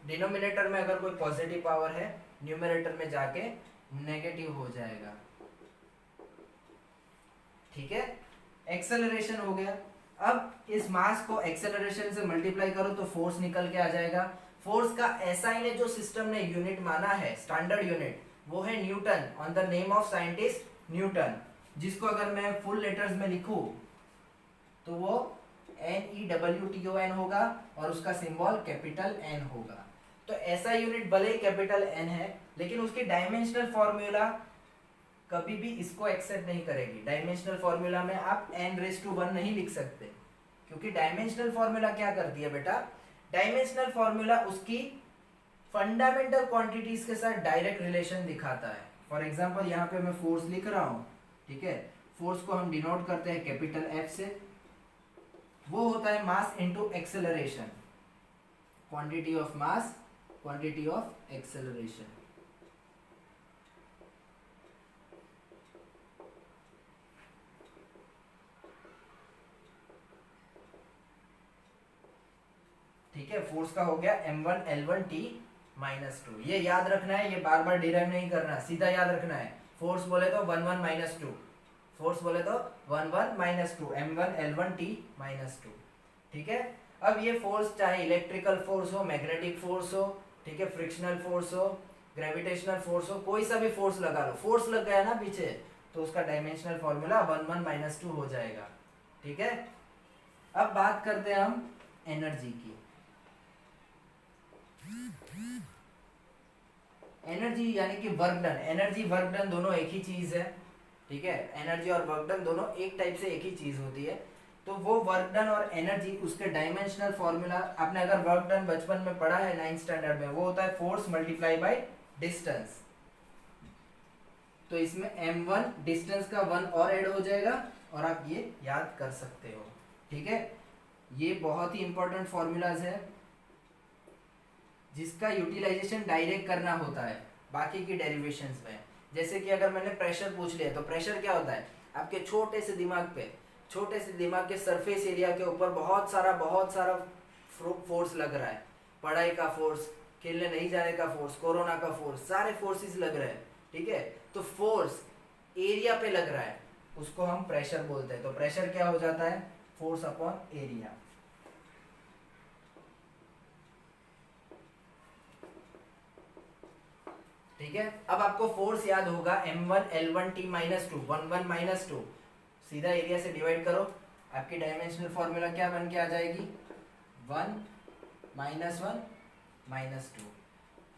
डिनोमिनेटर में अगर कोई पॉजिटिव पावर है, न्यूमरेटर में जाके नेगेटिव हो जाएगा। ठीक है। एक्सेलरेशन हो गया। अब इस मास को एक्सेलरेशन से मल्टीप्लाई करो तो फोर्स निकल के आ जाएगा। फोर्स का SI ने जो सिस्टम ने यूनिट माना है, स्टैंडर्ड यूनिट, वो है Newton, on the name of scientist Newton, जिसको अगर मैं फुल लेटर्स में लिखूं तो वो NEWTON होगा और उसका सिंबल कैपिटल N होगा। तो ऐसा यूनिट भले ही कैपिटल N है लेकिन उसकी डायमेंशनल फॉर्मूला कभी भी इसको एक्सेप्ट नहीं करेगी। डायमेंशनल फॉर्मूला में आप n⁻1 नहीं लिख सकते, क्योंकि डायमेंशनल फॉर्मूला क्या करती है बेटा? डायमेंशनल फॉर्मूला उसकी फंडामेंटल क्वांटिटीज के साथ डायरेक्ट रिलेशन दिखाता है। फॉर एग्जांपल यहाँ पे मैं फोर्स लिख रहा हूँ। ठीक है। फोर्स को हम डिनोट करते हैं कैपिटल F से। वो होता है mass into acceleration, quantity of mass, quantity of acceleration. ठीक है। फोर्स का हो गया m1 L1 t -2। ये याद रखना है, ये बार बार डिराइव नहीं करना, सीधा याद रखना है। फोर्स बोले तो 1 1 -2, फोर्स बोले तो 1 1 -2, m1 L1 t -2। ठीक है। अब ये फोर्स चाहे इलेक्ट्रिकल फोर्स हो, मैग्नेटिक फोर्स हो, ठीक है, फ्रिक्शनल फोर्स हो, ग्रेविटेशनल फोर्स हो, कोई सा भी फोर्स लगा लो, फोर्स लग गया ना पीछे तो उसका डायमेंशनल फॉर्मूला 1 1 -2 हो जाएगा। ठीक है। अब बात करते हैं हम एनर्जी की। एनर्जी यानी कि work done. Energy work done दोनों एक ही चीज है। ठीक है। एनर्जी और वर्क डन दोनों एक टाइप से एक ही चीज होती है। तो वो वर्क डन और एनर्जी, उसके डायमेंशनल फॉर्मूला आपने अगर वर्क डन बचपन में पढ़ा है 9th स्टैंडर्ड में, वो होता है फोर्स मल्टीप्लाई बाय डिस्टेंस। तो इसमें m1 डिस्टेंस का 1 और ऐड हो जाएगा और आप ये याद कर सकते हो। ठीक है। ये बहुत ही इंपॉर्टेंट फॉर्मूलाज है जिसका यूटिलाइजेशन डायरेक्ट करना होता है बाकी की डेरिवेशंस में। जैसे कि अगर मैंने प्रेशर पूछ लिया तो प्रेशर क्या होता है, आपके छोटे से दिमाग पे, छोटे से दिमाग के सरफेस एरिया के ऊपर बहुत सारा फोर्स लग रहा है। पढ़ाई का फोर्स, खेलने नहीं जाने का फोर्स, कोरोना का फोर्स, सारे फोर्सेस लग रहे हैं, ठीक है। तो फोर्स एरिया पे लग रहा है, उसको हम प्रेशर बोलते हैं। तो प्रेशर क्या हो जाता है, फोर्स अपॉन एरिया। ठीक है, अब आपको फोर्स याद होगा m1 l1 t minus two, 1 minus two, सीधा एरिया से डिवाइड करो, आपकी डायमेंशनल फॉर्मूला क्या बन के आ जाएगी, 1 माइनस 1 माइनस टू।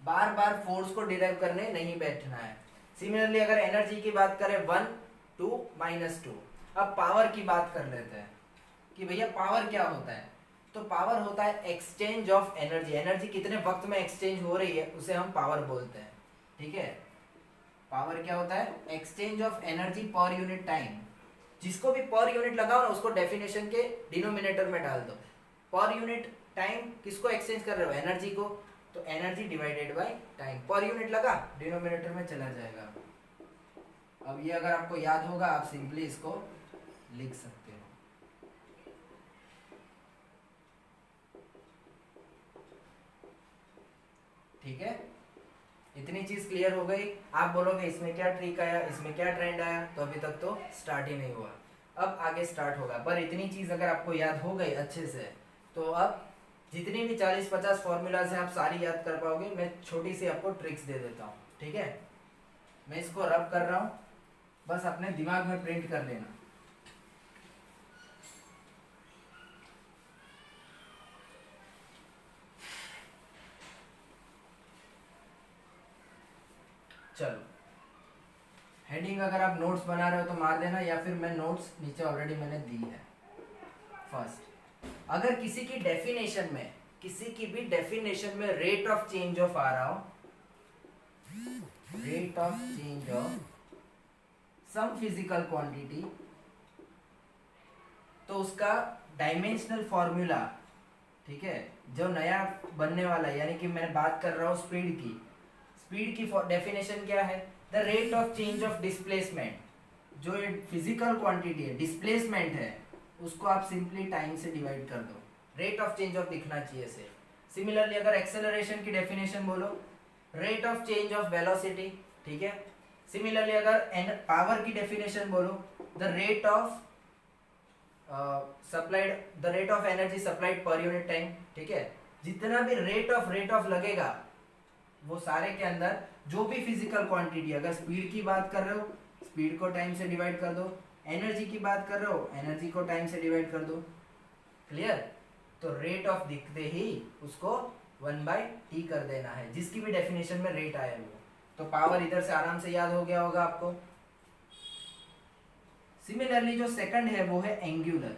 बार बार फोर्स को डिराइव करने नहीं बैठना है। सिमिलरली अगर एनर्जी की बात करें 1 2 माइनस टू। अब पावर की बात कर लेते हैं कि भैया पावर क्या होता है। तो पावर होता है एक्सचेंज ऑफ एनर्जी, एनर्जी कितने वक्त में एक्सचेंज हो रही है उसे हम पावर बोलते हैं, ठीक है। पावर क्या होता है, एक्सचेंज ऑफ एनर्जी पर यूनिट टाइम। जिसको भी पर यूनिट लगाओ ना उसको डेफिनेशन के डिनोमिनेटर में डाल दो। पर यूनिट टाइम किसको एक्सचेंज कर रहे हो, एनर्जी को, तो energy divided by time, per unit लगा डिनोमिनेटर में चला जाएगा। अब ये अगर आपको याद होगा आप सिंपली इसको लिख सकते हो। ठीक है, इतनी चीज क्लियर हो गई। आप बोलोगे इसमें क्या ट्रिक आया, इसमें क्या ट्रेंड आया, तो अभी तक तो स्टार्ट ही नहीं हुआ, अब आगे स्टार्ट होगा। पर इतनी चीज अगर आपको याद हो गई अच्छे से, तो अब जितनी भी 40-50 फॉर्मूलाज हैं आप सारी याद कर पाओगे। मैं छोटी सी आपको ट्रिक्स दे देता हूँ, ठीक है। मैं इसको रब कर रहा हूँ, बस अपने दिमाग में प्रिंट कर लेना। चलो, हेडिंग अगर आप नोट्स बना रहे हो तो मार देना, या फिर मैं नोट्स नीचे ऑलरेडी मैंने दी है। फर्स्ट, अगर किसी की डेफिनेशन में, किसी की भी डेफिनेशन में रेट ऑफ चेंज ऑफ आ रहा हो, rate of change of some physical quantity, तो उसका डायमेंशनल फॉर्मूला, ठीक है, जो नया बनने वाला है, यानी कि मैं बात कर रहा हूं स्पीड की, स्पीड की डेफिनेशन क्या है, the rate of change of displacement. जो ये फिजिकल क्वांटिटी है, डिस्प्लेसमेंट है, उसको आप सिंपली टाइम से डिवाइड कर दो। रेट ऑफ चेंज ऑफ दिखना चाहिए से। सिमिलरली अगर एक्सेलरेशन की डेफिनेशन बोलो, rate of change of velocity, ठीक है। सिमिलरली अगर पावर की डेफिनेशन बोलो, the rate of supplied, the rate of energy supplied per unit time, ठीक है। जितना भी रेट ऑफ लगेगा वो सारे के अंदर जो भी फिजिकल क्वांटिटी, अगर स्पीड की बात कर रहे हो स्पीड को टाइम से डिवाइड कर दो, एनर्जी की बात कर रहे हो एनर्जी को टाइम से डिवाइड कर दो। क्लियर, तो रेट ऑफ दिखते ही उसको 1/t कर देना है, जिसकी भी डेफिनेशन में रेट आया वो। तो पावर इधर से आराम से याद हो गया होगा आपको। सिमिलरली जो सेकंड है वो है एंगुलर।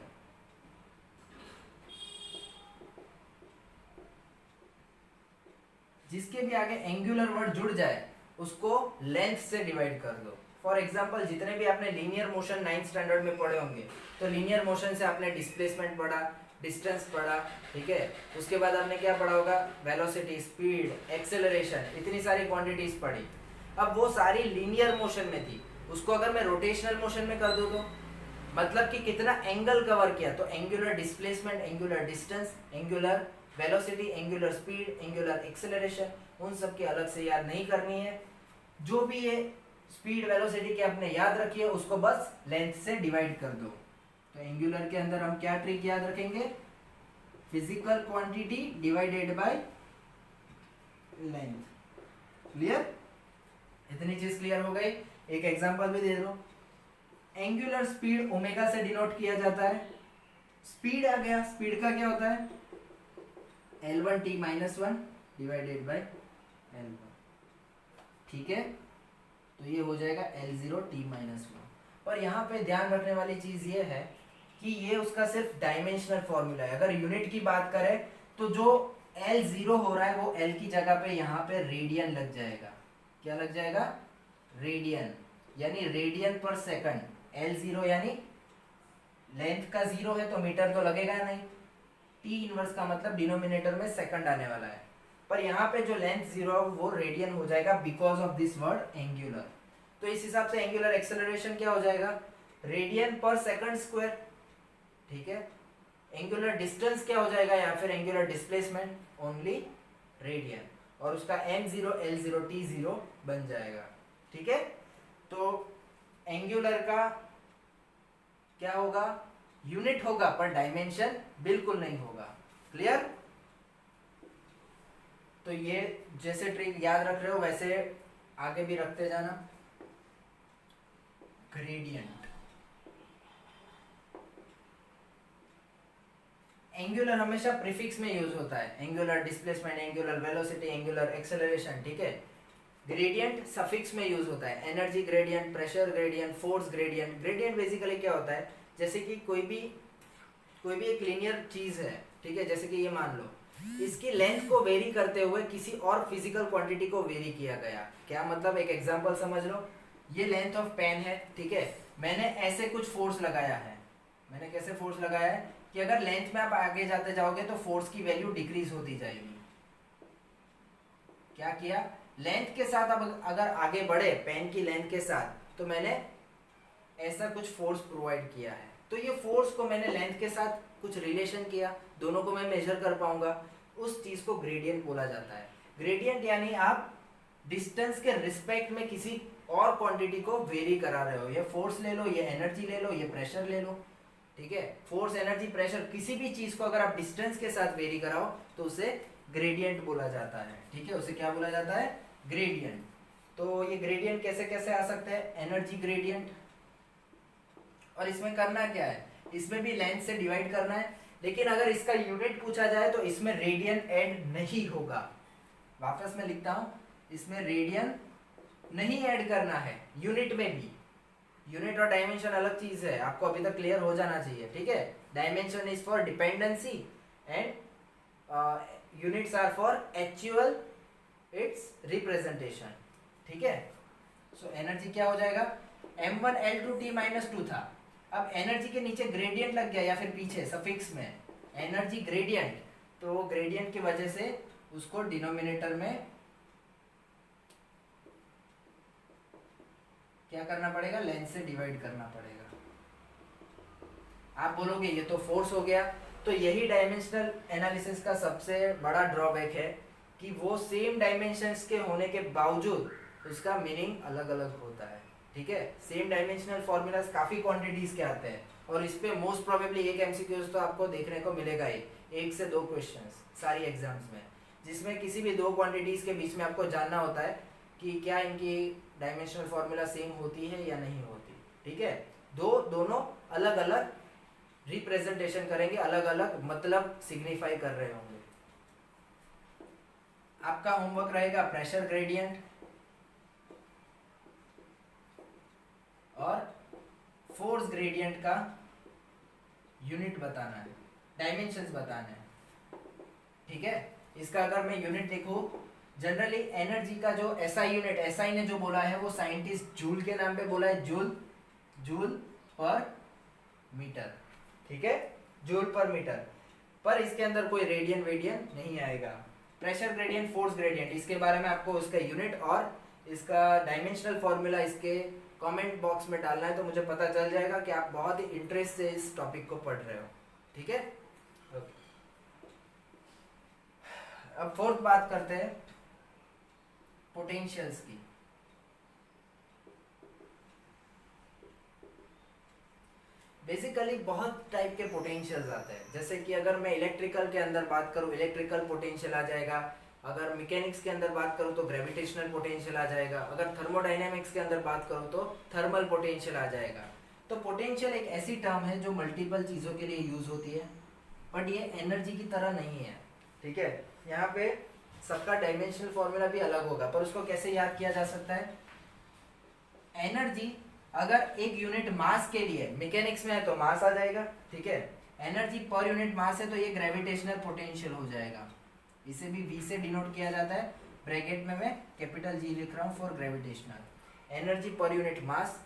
जिसके भी आगे एंगुलर वर्ड जुड़ जाए उसको लेंथ से डिवाइड कर दो। फॉर एग्जांपल जितने भी आपने लीनियर मोशन 9th स्टैंडर्ड में पढ़े होंगे, तो लीनियर मोशन से आपने डिस्प्लेसमेंट पढ़ा, डिस्टेंस पढ़ा, ठीक है। उसके बाद आपने क्या पढ़ा होगा, वेलोसिटी, स्पीड, एक्सेलरेशन, इतनी सारी क्वांटिटीज पढ़ी। अब वो सारी लीनियर मोशन में थी, उसको अगर मैं रोटेशनल मोशन में कर दूं तो मतलब कि कितना एंगल कवर किया, तो angular displacement, angular distance, angular velocity, angular speed, angular acceleration, उन सब की अलग से याद नहीं करनी है। जो भी ये स्पीड वेलोसिटी के आपने याद रखी है उसको बस लेंथ से डिवाइड कर दो। तो एंगुलर के अंदर हम क्या ट्रिक याद रखेंगे, physical quantity divided by length. Clear, इतनी चीज क्लियर हो गई। एक एग्जांपल भी दे दो। एंगुलर स्पीड ओमेगा से डिनोट किया जाता है। स्पीड आ गया, स्पीड का क्या होता है, L1t minus 1 divided by L1, ठीक है। तो ये हो जाएगा L0t माइनस 1। और यहाँ पे ध्यान रखने वाली चीज ये है कि ये उसका सिर्फ डायमेंशनल फॉर्मूला है। अगर यूनिट की बात करें तो जो L0 हो रहा है वो L की जगह पे यहाँ पे रेडियन लग जाएगा। क्या लग जाएगा, रेडियन, यानी रेडियन पर सेकंड। L0 यानी लेंथ का 0 है तो मीटर तो लगेगा नहीं, टी इनवर्स का मतलब डिनोमिनेटर में सेकंड आने वाला है। पर यहाँ पे जो लेंथ 0 वो रेडियन हो जाएगा because of this word angular. तो इस हिसाब से एंगुलर एक्सेलरेशन क्या हो जाएगा, रेडियन पर सेकंड स्क्वायर, ठीक है। एंगुलर डिस्टेंस क्या हो जाएगा, या फिर एंगुलर डिस्प्लेसमेंट ओनली रेडियन, और उसका m0 l0 t0 बन जाएगा, ठीक है। तो एंगुलर का क्या होगा, यूनिट होगा पर डायमेंशन बिल्कुल नहीं होगा, क्लियर। तो ये जैसे ट्रिक याद रख रहे हो वैसे आगे भी रखते जाना। ग्रेडियंट, एंगुलर हमेशा प्रीफिक्स में यूज होता है, angular displacement, angular velocity, angular acceleration, ठीक है। ग्रेडियंट सफिक्स में यूज होता है, energy gradient, pressure gradient, force gradient. Gradient basically क्या होता है, जैसे कि कोई भी एक लीनियर चीज है, ठीक है, जैसे कि ये मान लो इसकी लेंथ को वेरी करते हुए किसी और फिजिकल क्वांटिटी को वेरी किया गया। क्या मतलब, एक एग्जांपल समझ लो, ये लेंथ ऑफ पेन है, ठीक है, मैंने ऐसे कुछ फोर्स लगाया है, मैंने कैसे फोर्स लगाया है कि अगर लेंथ में आप आगे जाते जाओगे तो फोर्स की वैल्यू डिक्रीज होती जाएगी। क्या किया, लेंथ के साथ अब अगर आगे बढ़े पेन की लेंथ के साथ, तो मैंने ऐसा कुछ फोर्स प्रोवाइड किया है, तो ये फोर्स को मैंने लेंथ के साथ कुछ रिलेशन किया, दोनों को मैं मेजर कर पाऊंगा, उस चीज को ग्रेडियंट बोला जाता है। ग्रेडियंट यानी आप डिस्टेंस के रिस्पेक्ट में किसी और क्वांटिटी को वेरी करा रहे हो, ये फोर्स ले लो, ये एनर्जी ले लो, ये प्रेशर ले लो, ठीक है। फोर्स, एनर्जी, प्रेशर, किसी भी चीज को अगर आप डिस्टेंस के साथ वेरी कराओ तो उसे ग्रेडियंट बोला जाता है, ठीक है, उसे क्या बोला जाता है, ग्रेडियंट। तो ये ग्रेडियंट कैसे कैसे आ सकते हैं, एनर्जी ग्रेडियंट, और इसमें करना क्या है, इसमें भी लेंथ से डिवाइड करना है, लेकिन अगर इसका यूनिट पूछा जाए तो इसमें रेडियन ऐड नहीं होगा। वापस मैं लिखता हूं, इसमें रेडियन नहीं ऐड करना है, यूनिट में भी। यूनिट और डायमेंशन अलग चीज है, आपको अभी तक क्लियर हो जाना चाहिए, ठीक है। Dimension is for dependency and units are for actual its representation, ठीक है। सो एनर्जी क्या हो जाएगा, m1 l2 t minus 2 था, अब एनर्जी के नीचे ग्रेडियंट लग गया या फिर पीछे सफिक्स में एनर्जी ग्रेडियंट, तो ग्रेडियंट की वजह से उसको डिनोमिनेटर में क्या करना पड़ेगा, लेंथ से डिवाइड करना पड़ेगा। आप बोलोगे ये तो फोर्स हो गया, तो यही डायमेंशनल एनालिसिस का सबसे बड़ा ड्रॉबैक है कि वो सेम डायमेंशंस के होने के बावजूद उसका मीनिंग अलग अलग होता है, ठीक है। सेम डायमेंशनल फॉर्मूलाज काफी क्वांटिटीज के आते हैं, और इस पे मोस्ट प्रोबेबली एक एमसीक्यूज तो आपको देखने को मिलेगा ही, 1 से 2 क्वेश्चंस सारी एग्जाम्स में, जिसमें किसी भी दो क्वांटिटीज के बीच में आपको जानना होता है कि क्या इनकी डायमेंशनल फॉर्मूला सेम होती है या नहीं होती, ठीक है। दोनों अलग अलग रिप्रेजेंटेशन करेंगे, अलग अलग मतलब सिग्निफाई कर रहे होंगे। आपका होमवर्क रहेगा प्रेशर ग्रेडियंट और फोर्स ग्रेडियंट का यूनिट बताना है, डायमेंशंस बताना है, ठीक है। इसका अगर मैं यूनिट लिखूं, जनरली एनर्जी का जो एसआई यूनिट, एसआई ने जो बोला है वो साइंटिस्ट जूल के नाम पे बोला है, जूल पर मीटर, ठीक है, जूल पर मीटर, पर इसके अंदर कोई रेडियन वेडियन नहीं आएगा। प्रेशर ग्रेडियंट, फोर्स ग्रेडियंट, इसके बारे में आपको उसका यूनिट और इसका डायमेंशनल फॉर्मूला इसके कमेंट बॉक्स में डालना है, तो मुझे पता चल जाएगा कि आप बहुत ही इंटरेस्ट से इस टॉपिक को पढ़ रहे हो, ठीक है। ओके, अब फोर्थ बात करते हैं पोटेंशियल्स की। बेसिकली बहुत टाइप के पोटेंशियल्स आते हैं, जैसे कि अगर मैं इलेक्ट्रिकल के अंदर बात करूं इलेक्ट्रिकल पोटेंशियल आ जाएगा, अगर मैकेनिक्स के अंदर बात करूं तो ग्रेविटेशनल पोटेंशियल आ जाएगा, अगर थर्मोडायनेमिक्स के अंदर बात करूं तो थर्मल पोटेंशियल आ जाएगा। तो पोटेंशियल एक ऐसी टर्म है जो मल्टीपल चीज़ों के लिए यूज होती है, बट ये एनर्जी की तरह नहीं है, ठीक है। यहाँ पे सबका डायमेंशनल फॉर्मूला भी अलग होगा, पर उसको कैसे याद किया जा सकता है, एनर्जी अगर एक यूनिट मास के लिए मैकेनिक्स में है तो मास आ जाएगा, ठीक है। एनर्जी पर यूनिट मास है तो ये ग्रेविटेशनल पोटेंशियल हो जाएगा, इसे भी V से डिनोट किया जाता है, ब्रैकेट में मैं कैपिटल G लिख रहा हूँ फॉर ग्रेविटेशनल। एनर्जी पर यूनिट मास,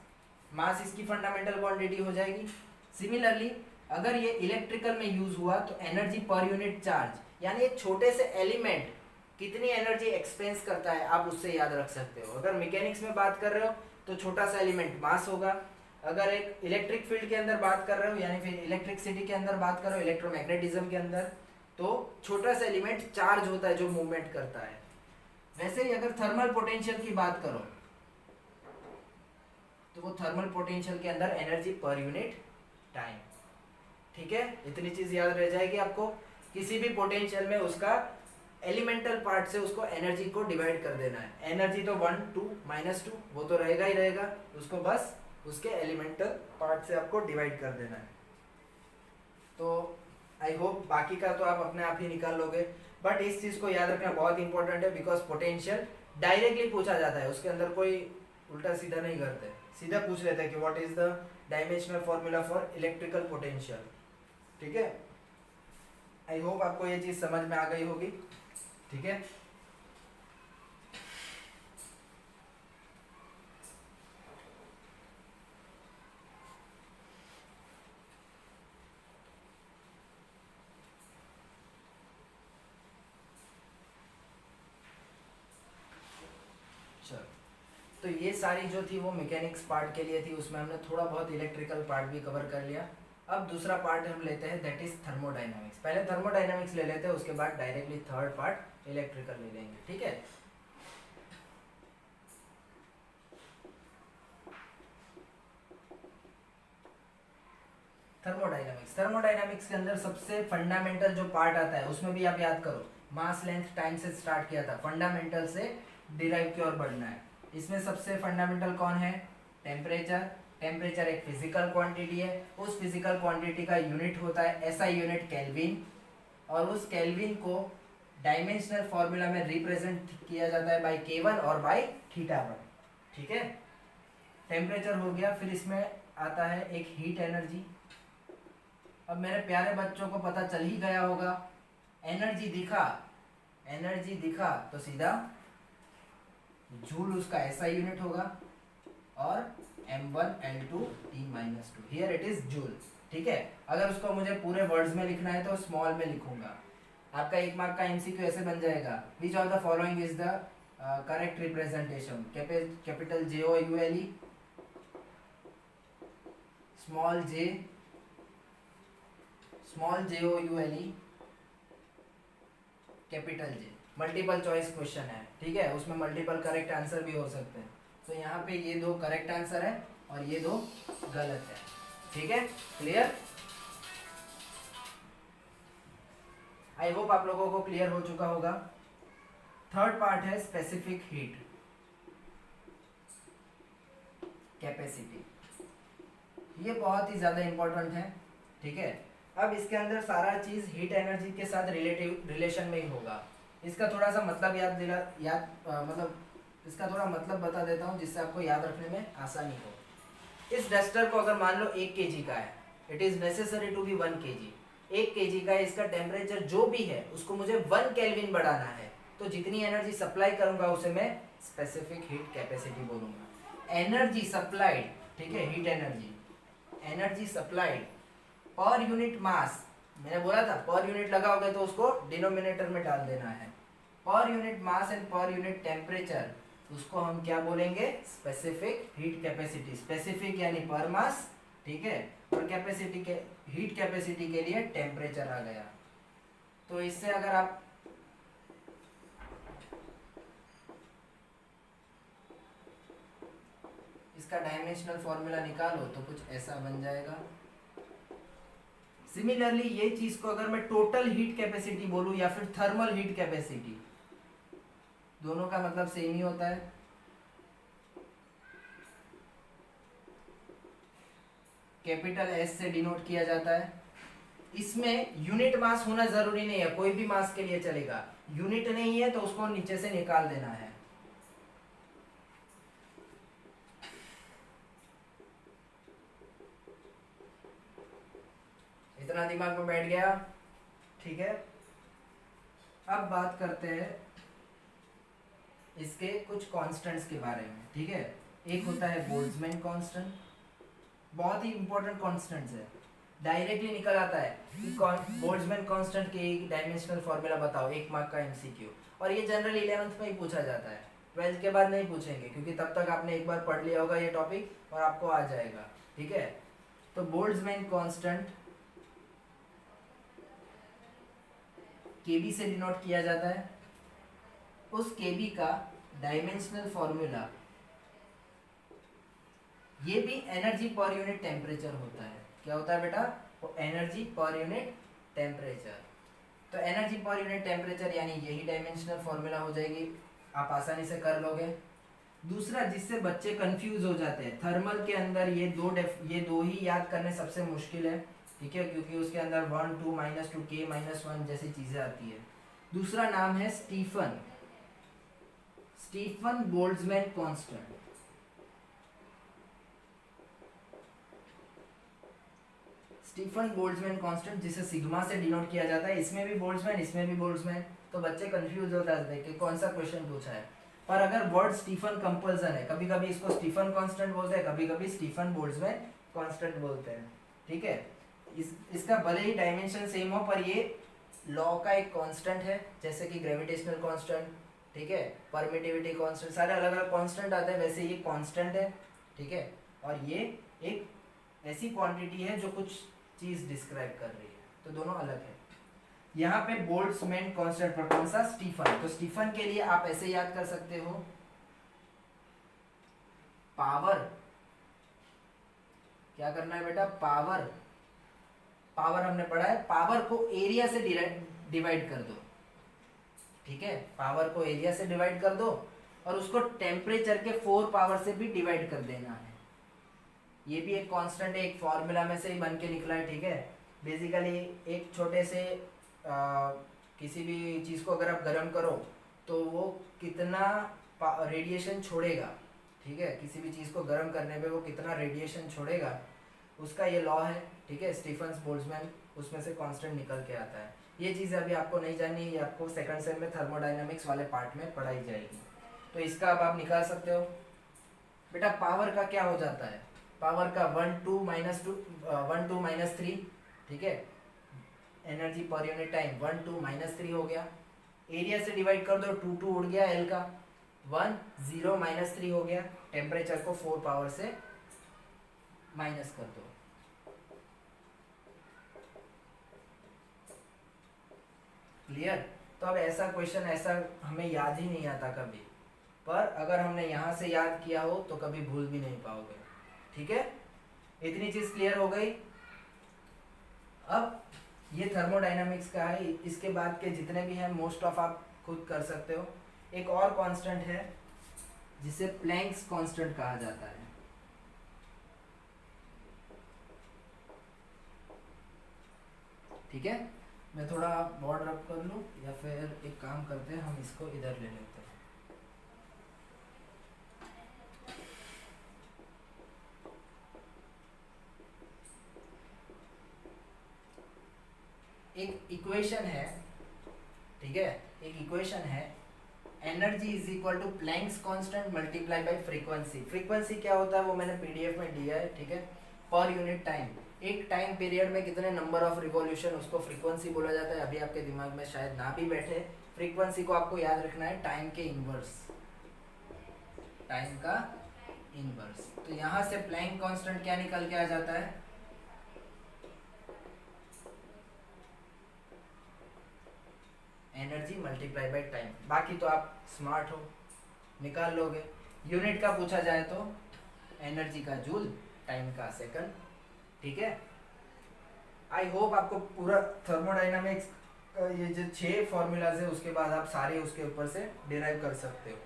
मास इसकी फंडामेंटल क्वांटिटी हो जाएगी। सिमिलरली अगर ये इलेक्ट्रिकल में यूज हुआ तो एनर्जी पर यूनिट चार्ज, यानी एक छोटे से एलिमेंट कितनी एनर्जी एक्सपेंस करता है आप उससे याद रख सकते हो। अगर मैकेनिक्स में बात कर रहे हो तो छोटा सा एलिमेंट मास होगा। अगर एक इलेक्ट्रिक फील्ड के अंदर बात कर रहे हो, यानी फिर इलेक्ट्रिसिटी के अंदर बात कर रहे हो, इलेक्ट्रोमैग्नेटिज्म के अंदर, तो छोटा सा एलिमेंट चार्ज होता है जो मूवमेंट करता है। वैसे ही अगर थर्मल पोटेंशियल की बात करो तो वो थर्मल पोटेंशियल के अंदर एनर्जी पर यूनिट टाइम। ठीक है, इतनी चीज याद रह जाएगी आपको। किसी भी पोटेंशियल में उसका एलिमेंटल पार्ट से उसको एनर्जी को डिवाइड कर देना है। एनर्जी तो 1 2 -2 वो तो रहेगा ही रहेगा, उसको बस उसके एलिमेंटल पार्ट से आपको डिवाइड कर देना है। तो आई होप बाकी का तो आप अपने आप ही निकाल लोगे, बट इस चीज को याद रखना बहुत इंपॉर्टेंट है, बिकॉज पोटेंशियल डायरेक्टली पूछा जाता है, उसके अंदर कोई उल्टा सीधा नहीं करते, सीधा पूछ लेते हैं कि what is the dimensional formula for electrical potential. ठीक है, आई होप आपको ये चीज समझ में आ गई होगी। ठीक है, चलो, तो ये सारी जो थी वो मैकेनिक्स पार्ट के लिए थी, उसमें हमने थोड़ा बहुत इलेक्ट्रिकल पार्ट भी कवर कर लिया। अब दूसरा पार्ट हम लेते हैं, दैट इज थर्मोडायनामिक्स। पहले थर्मोडायनामिक्स ले लेते हैं, उसके बाद डायरेक्टली थर्ड पार्ट इलेक्ट्रिकल ले लेंगे। ठीक है, थर्मोडायनामिक्स। थर्मोडायनामिक्स के अंदर सबसे फंडामेंटल जो पार्ट आता है, उसमें भी आप याद करो, मास लेंथ टाइम से स्टार्ट किया था, फंडामेंटल से डिराइव की ओर बढ़ना है। इसमें सबसे फंडामेंटल कौन है? टेम्परेचर। टेम्परेचर एक फिजिकल क्वांटिटी है, उस फिजिकल क्वांटिटी का यूनिट होता है एसआई यूनिट केल्विन, और उस केल्विन को डायमेंशनल फॉर्मूला में रिप्रेजेंट किया जाता है बाय K1 और बाय θ1। ठीक है, टेम्परेचर हो गया। फिर इसमें आता है एक हीट एनर्जी। अब मेरे प्यारे बच्चों को पता चल ही गया होगा, एनर्जी दिखा, एनर्जी दिखा तो सीधा जूल उसका ऐसा यूनिट होगा, और m1 l2 t-2, here it is joule. ठीक है, अगर उसको मुझे पूरे वर्ड्स में लिखना है तो स्मॉल में लिखूंगा। आपका 1 मार्क का एमसीक्यू ऐसे बन जाएगा, which of the following is the correct representation? Capital JOULE, small j, small JOULE, capital J। Multiple choice question है, ठीक है, उसमें मल्टीपल करेक्ट आंसर भी हो सकते हैं। तो यहाँ पे ये 2 करेक्ट आंसर है और ये 2 गलत है। ठीक है, क्लियर? आई होप आप लोगों को क्लियर हो चुका होगा। थर्ड पार्ट है स्पेसिफिक हीट कैपेसिटी। ये बहुत ही ज्यादा इंपॉर्टेंट है। ठीक है, अब इसके अंदर सारा चीज हीट एनर्जी के साथ रिलेशन में ही होगा। इसका थोड़ा सा मतलब मतलब इसका थोड़ा मतलब बता देता हूँ, जिससे आपको याद रखने में आसानी हो। इस डस्टर को अगर मान लो 1 kg का है, it is necessary to be 1 kg। 1 kg का इसका टेम्परेचर जो भी है उसको मुझे 1 केल्विन बढ़ाना है, तो जितनी एनर्जी सप्लाई करूंगा उसे मैं स्पेसिफिक हीट कैपेसिटी बोलूंगा। एनर्जी सप्लाइड, ठीक है, हीट एनर्जी, एनर्जी सप्लाइड पर यूनिट मास, मैंने बोला था पर यूनिट लगाओगे तो उसको डिनोमिनेटर में डाल देना है। पर unit mass and per unit temperature, उसको हम क्या बोलेंगे? Specific heat capacity. स्पेसिफिक यानी पर मास, ठीक है, और कैपेसिटी के हीट कैपेसिटी के लिए टेम्परेचर आ गया। तो इससे अगर आप इसका डायमेंशनल फॉर्मूला निकालो तो कुछ ऐसा बन जाएगा। सिमिलरली ये चीज को अगर मैं टोटल हीट कैपेसिटी बोलूं या फिर थर्मल हीट कैपेसिटी, दोनों का मतलब सेम ही होता है। कैपिटल S से डिनोट किया जाता है। इसमें यूनिट मास होना जरूरी नहीं है, कोई भी मास के लिए चलेगा। यूनिट नहीं है तो उसको नीचे से निकाल देना है। इतना दिमाग में बैठ गया? ठीक है, अब बात करते हैं इसके कुछ कांस्टेंट्स के बारे में। ठीक है, एक होता है बोल्ट्जमैन कांस्टेंट, बहुत ही इंपॉर्टेंट कांस्टेंट्स है, डायरेक्टली निकल आता है कि बोल्ट्जमैन कांस्टेंट के एक डायमेंशनल फॉर्मूला बताओ, 1 मार्क का एमसीक्यू, और ये जनरल 11th में ही पूछा जाता है। 12th के बाद नहीं पूछेंगे, क्योंकि तब तक आपने एक बार पढ़ लिया होगा ये टॉपिक और आपको आ जाएगा, ठीक है। तो बोल्ट्जमैन कांस्टेंट केबी से डिनोट किया जाता है। उस केबी का डायमेंशनल फॉर्मूला, ये भी एनर्जी पर यूनिट टेम्परेचर होता है। क्या होता है बेटा? वो एनर्जी पर यूनिट टेम्परेचर। तो एनर्जी पर यूनिट टेम्परेचर यानी यही डायमेंशनल फॉर्मूला हो जाएगी, आप आसानी से कर लोगे। दूसरा जिससे बच्चे कंफ्यूज हो जाते हैं, थर्मल के अंदर ये दो ही याद करने सबसे मुश्किल है, ठीक है, क्योंकि उसके अंदर 1 2 -2 K -1 जैसी चीजें आती है। दूसरा नाम है Stefan Boltzmann constant. Stefan Boltzmann constant, जिसे सिग्मा से डिनोट किया जाता है। इसमें भी बोल्ट्जमैन, इसमें भी बोल्ट्जमैन, तो बच्चे कंफ्यूज होता है कि कौन सा क्वेश्चन पूछा है। पर अगर वर्ड स्टीफन कंपल्सन है, कभी कभी इसको स्टीफन कांस्टेंट बोलते हैं, कभी कभी स्टीफन बोल्ट्जमैन कांस्टेंट बोलते हैं, ठीक है। इसका भले ही डायमेंशन सेम हो, पर ये लॉ का एक कांस्टेंट है, जैसे कि ग्रेविटेशनल कांस्टेंट, ठीक है, परमिटिविटी कांस्टेंट, सारे अलग अलग कांस्टेंट आते हैं, वैसे ये कांस्टेंट है, ठीक है। और ये एक ऐसी क्वांटिटी है जो कुछ चीज डिस्क्राइब कर रही है, तो दोनों अलग है। यहाँ पे बोल्ट्जमैन कांस्टेंट पर कौन सा? स्टीफन। तो स्टीफन के लिए आप ऐसे याद कर सकते हो, पावर, क्या करना है बेटा? पावर हमने पढ़ा है, पावर को एरिया से डिवाइड कर दो, ठीक है, पावर को एरिया से डिवाइड कर दो और उसको टेम्परेचर के 4 पावर से भी डिवाइड कर देना है। ये भी एक कांस्टेंट है, एक फॉर्मूला में से ही बन के निकला है, ठीक है। बेसिकली एक छोटे से किसी भी चीज़ को अगर आप गर्म करो तो वो कितना रेडिएशन छोड़ेगा, ठीक है, किसी भी चीज़ को गर्म करने पे वो कितना रेडिएशन छोड़ेगा, उसका ये लॉ है, ठीक है, स्टीफन बोल्ट्जमैन, उसमें से कांस्टेंट निकल के आता है। ये चीज़ अभी आपको नहीं जाननी है, ये आपको सेकंड सेम में थर्मोडायनामिक्स वाले पार्ट में पढ़ाई जाएगी। तो इसका अब आप निकाल सकते हो बेटा। पावर का क्या हो जाता है? पावर का 1 2 -3, ठीक है, एनर्जी पर यूनिट टाइम 1 2 -3 हो गया। एरिया से डिवाइड कर दो, 2 2 उड़ गया, एल का 1 0 -3 हो गया। टेम्परेचर को 4 पावर से माइनस कर दो। क्लियर? तो अब ऐसा क्वेश्चन ऐसा हमें याद ही नहीं आता कभी, पर अगर हमने यहाँ से याद किया हो तो कभी भूल भी नहीं पाओगे, ठीक है। इतनी चीज क्लियर हो गई। अब ये थर्मोडायनामिक्स का है, इसके बाद के जितने भी हैं मोस्ट ऑफ आप खुद कर सकते हो। एक और कांस्टेंट है जिसे प्लैंक्स कांस्टेंट कहा जाता है, ठीक है। मैं थोड़ा बोर्ड रब कर लूँ या फिर एक काम करते हैं, हम इसको इधर ले लेते हैं। एक इक्वेशन है, ठीक है, एक इक्वेशन है, energy is equal to Planck's constant multiply by frequency. Frequency क्या होता है वो मैंने पीडीएफ में दिया है, ठीक है। पर यूनिट टाइम, एक टाइम पीरियड में कितने नंबर ऑफ रिवॉल्यूशन, उसको फ्रीक्वेंसी बोला जाता है। अभी आपके दिमाग में शायद ना भी बैठे, फ्रीक्वेंसी को आपको याद रखना है टाइम के इनवर्स, टाइम का इनवर्स। तो यहाँ से प्लैंक कांस्टेंट क्या निकल के आ जाता है? Energy multiply by time. बाकी तो आप स्मार्ट हो, निकाल लोगे। यूनिट का पूछा जाए तो एनर्जी का जूल, टाइम का सेकंड, ठीक है। आई होप आपको पूरा थर्मोडायनामिक्स ये जो 6 फॉर्मूलाज है उसके बाद आप सारे उसके ऊपर से डिराइव कर सकते हो,